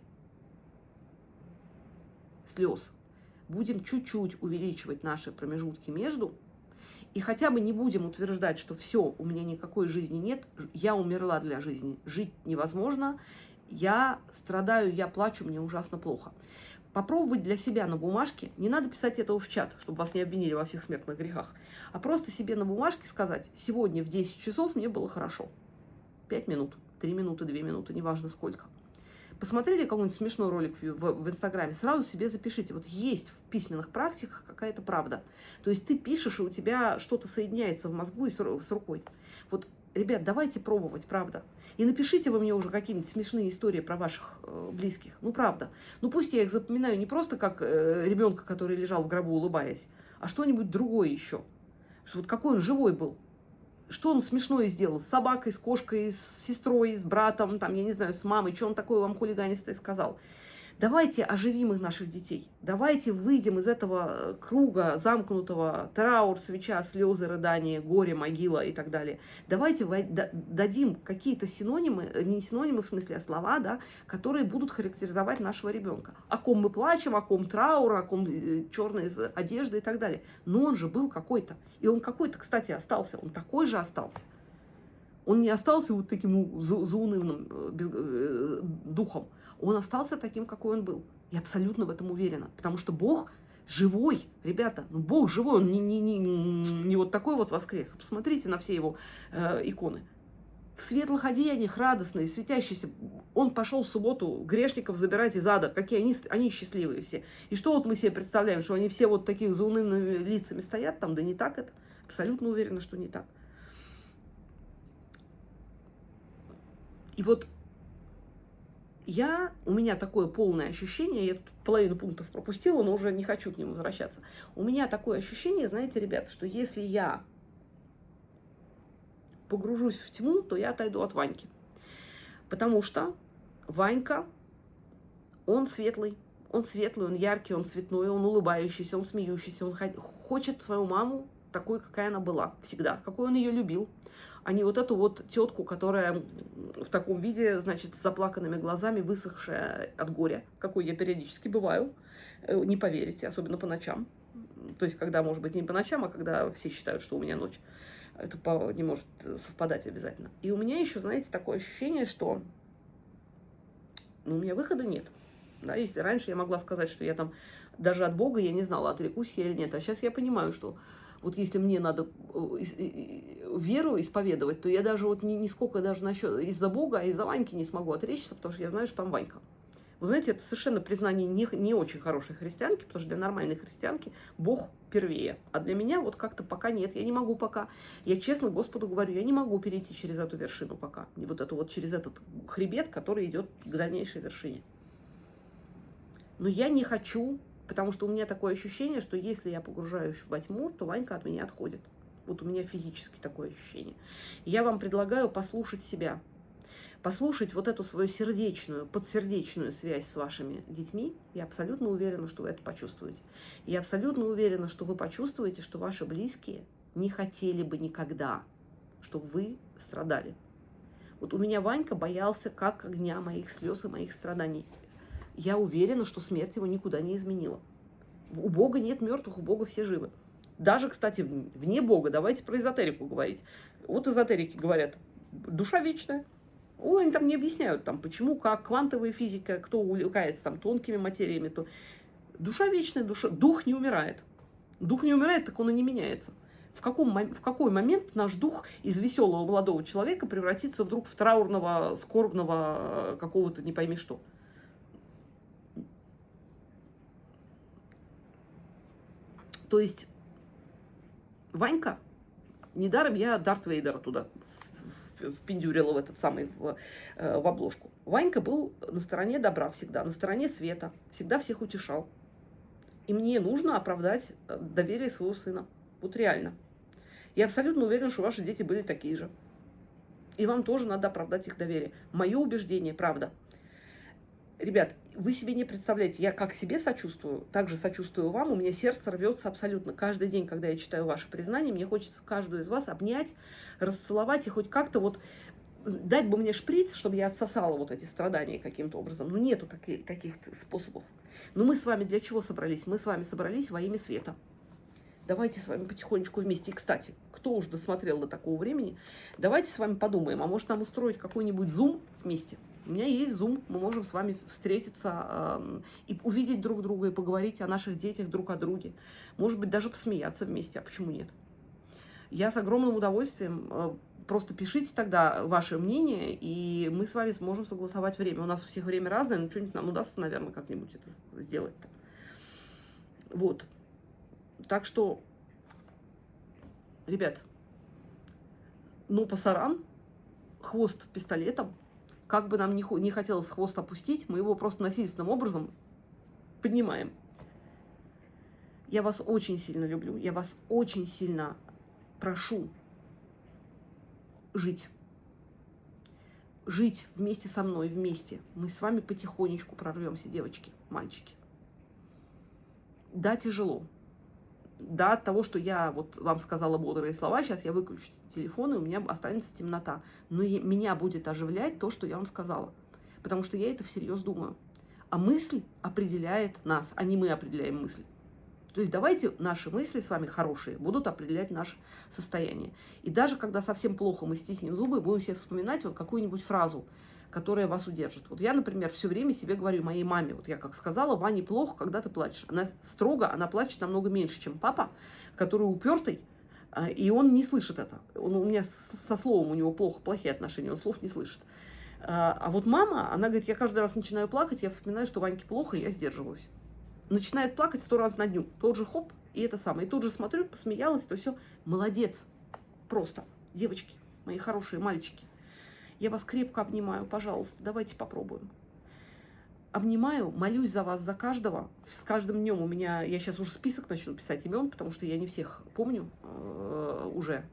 слез будем чуть-чуть увеличивать наши промежутки между, и хотя бы не будем утверждать, что все, у меня никакой жизни нет, я умерла для жизни, жить невозможно, я страдаю, я плачу, мне ужасно плохо. Попробовать для себя на бумажке, не надо писать этого в чат, чтобы вас не обвинили во всех смертных грехах, а просто себе на бумажке сказать, сегодня в 10 часов мне было хорошо. 5 минут, 3 минуты, 2 минуты, неважно сколько. Посмотрели какой-нибудь смешной ролик в Инстаграме, сразу себе запишите. Вот есть в письменных практиках какая-то правда. То есть ты пишешь, и у тебя что-то соединяется в мозгу и с рукой. Вот, ребят, давайте пробовать, правда. И напишите вы мне уже какие-нибудь смешные истории про ваших близких. Ну, правда. Ну, пусть я их запоминаю не просто как ребенка, который лежал в гробу, улыбаясь, а что-нибудь другое еще. Что вот какой он живой был. Что он смешное сделал? С собакой, с кошкой, с сестрой, с братом, там, я не знаю, с мамой. Что он такое вам хулиганистое сказал? Давайте оживим их, наших детей. Давайте выйдем из этого круга замкнутого: траур, свеча, слезы, рыдания, горе, могила и так далее. Давайте дадим какие-то синонимы, не синонимы в смысле, а слова, да, которые будут характеризовать нашего ребенка. О ком мы плачем, о ком траур, о ком черные одежды и так далее. Но он же был какой-то. И он какой-то, кстати, остался. Он такой же остался. Он не остался вот таким заунывным духом. Он остался таким, какой он был. Я абсолютно в этом уверена. Потому что Бог живой, ребята. Ну, Бог живой, он не вот такой вот воскрес. Посмотрите на все его иконы. В светлых одеяниях, радостные, светящиеся. Он пошел в субботу грешников забирать из ада. Какие они счастливые все. И что вот мы себе представляем, что они все вот такими заунывными лицами стоят там? Да не так это. Абсолютно уверена, что не так. И вот у меня такое полное ощущение, я тут половину пунктов пропустила, но уже не хочу к ним возвращаться. У меня такое ощущение, знаете, ребят, что если я погружусь в тьму, то я отойду от Ваньки. Потому что Ванька, он светлый, он яркий, он цветной, он улыбающийся, он смеющийся, он хочет свою маму такой, какая она была всегда, какой он ее любил, а не вот эту вот тетку, которая в таком виде, значит, с заплаканными глазами, высохшая от горя, какой я периодически бываю, не поверите, особенно по ночам. То есть, когда, может быть, не по ночам, а когда все считают, что у меня ночь. Это не может совпадать обязательно. И у меня еще, знаете, такое ощущение, что у меня выхода нет. Да, если раньше я могла сказать, что я там даже от Бога я не знала, отрекусь я или нет. А сейчас я понимаю, что вот если мне надо веру исповедовать, то я даже вот нисколько даже насчет из-за Бога, а из-за Ваньки не смогу отречься, потому что я знаю, что там Ванька. Вы знаете, это совершенно признание не очень хорошей христианки, потому что для нормальной христианки Бог первее. А для меня вот как-то пока нет, я не могу пока. Я честно Господу говорю, я не могу перейти через эту вершину пока. Вот это вот через этот хребет, который идет к дальнейшей вершине. Но я не хочу, потому что у меня такое ощущение, что если я погружаюсь во тьму, то Ванька от меня отходит. Вот у меня физически такое ощущение. Я вам предлагаю послушать себя. Послушать вот эту свою сердечную, подсердечную связь с вашими детьми. Я абсолютно уверена, что вы это почувствуете. Я абсолютно уверена, что вы почувствуете, что ваши близкие не хотели бы никогда, чтобы вы страдали. Вот у меня Ванька боялся как огня моих слез и моих страданий. Я уверена, что смерть его никуда не изменила. У Бога нет мертвых, у Бога все живы. Даже, кстати, вне Бога, давайте про эзотерику говорить. Вот эзотерики говорят, душа вечная. Ой, они там не объясняют, там, почему, как, квантовая физика, кто увлекается там тонкими материями, то душа вечная, дух не умирает. Дух не умирает, так он и не меняется. В какой момент наш дух из веселого молодого человека превратится вдруг в траурного, скорбного какого-то не пойми что? То есть Ванька, недаром я Дарт Вейдера туда впендюрила в этот самый, в обложку. Ванька был на стороне добра всегда, на стороне света, всегда всех утешал. И мне нужно оправдать доверие своего сына. Вот реально. Я абсолютно уверена, что ваши дети были такие же. И вам тоже надо оправдать их доверие. Мое убеждение, правда. Ребят, вы себе не представляете, я как себе сочувствую, так же сочувствую вам, у меня сердце рвется абсолютно. Каждый день, когда я читаю ваши признания, мне хочется каждую из вас обнять, расцеловать и хоть как-то вот дать бы мне шприц, чтобы я отсосала вот эти страдания каким-то образом. Но нету таких способов. Но мы с вами для чего собрались? Мы с вами собрались во имя света. Давайте с вами потихонечку вместе. И, кстати, кто уж досмотрел до такого времени, давайте с вами подумаем, а может нам устроить какой-нибудь зум вместе? У меня есть зум, мы можем с вами встретиться и увидеть друг друга, и поговорить о наших детях друг о друге. Может быть, даже посмеяться вместе, а почему нет? Я с огромным удовольствием, просто пишите тогда ваше мнение, и мы с вами сможем согласовать время. У нас у всех время разное, но что-нибудь нам удастся, наверное, как-нибудь это сделать-то. Вот. Так что, ребят, ну, пасаран, хвост пистолетом, как бы нам не хотелось хвост опустить, мы его просто насильственным образом поднимаем. Я вас очень сильно люблю, я вас очень сильно прошу жить. жить вместе со мной, вместе. Мы с вами потихонечку прорвемся, девочки, мальчики. Да, тяжело. Да, от того, что я вот вам сказала бодрые слова, сейчас я выключу телефон, и у меня останется темнота. Но меня будет оживлять то, что я вам сказала. Потому что я это всерьез думаю. А мысль определяет нас, а не мы определяем мысль. То есть давайте наши мысли с вами хорошие будут определять наше состояние. И даже когда совсем плохо, мы стиснем зубы и будем себе вспоминать вот какую-нибудь фразу, которая вас удержит. Вот я, например, все время себе говорю моей маме, вот я как сказала, Ване плохо, когда ты плачешь. Она строго, она плачет намного меньше, чем папа, который упертый, и он не слышит это. У меня со словом у него плохие отношения, он слов не слышит. А вот мама, она говорит, я каждый раз начинаю плакать, я вспоминаю, что Ваньке плохо, и я сдерживаюсь. Начинает плакать 100 раз на дню. Тот же хоп, и это самое. И тут же смотрю, посмеялась, то все. Молодец. Просто. Девочки, мои хорошие мальчики. Я вас крепко обнимаю, пожалуйста, давайте попробуем. Обнимаю, молюсь за вас, за каждого. С каждым днем у меня, я сейчас уже список начну писать имен, потому что я не всех помню уже.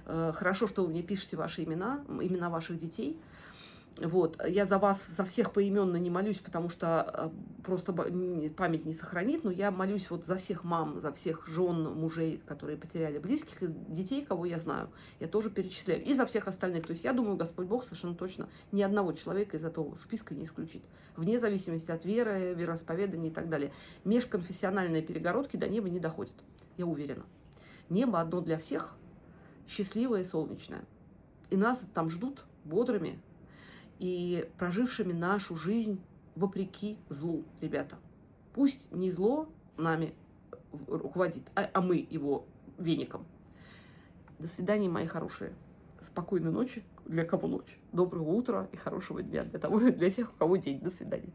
Хорошо, что вы мне пишете ваши имена, имена ваших детей. Вот. Я за вас, за всех поименно не молюсь, потому что просто память не сохранит, но я молюсь вот за всех мам, за всех жен, мужей, которые потеряли близких, и детей, кого я знаю, я тоже перечисляю, и за всех остальных. То есть я думаю, Господь Бог совершенно точно ни одного человека из этого списка не исключит, вне зависимости от веры, вероисповедания и так далее. Межконфессиональные перегородки до неба не доходят, я уверена. Небо одно для всех, счастливое и солнечное. И нас там ждут бодрыми, и прожившими нашу жизнь вопреки злу, ребята. Пусть не зло нами руководит, а мы его веником. До свидания, мои хорошие. Спокойной ночи. Для кого ночь? Доброго утра и хорошего дня для тех, у кого день. До свидания.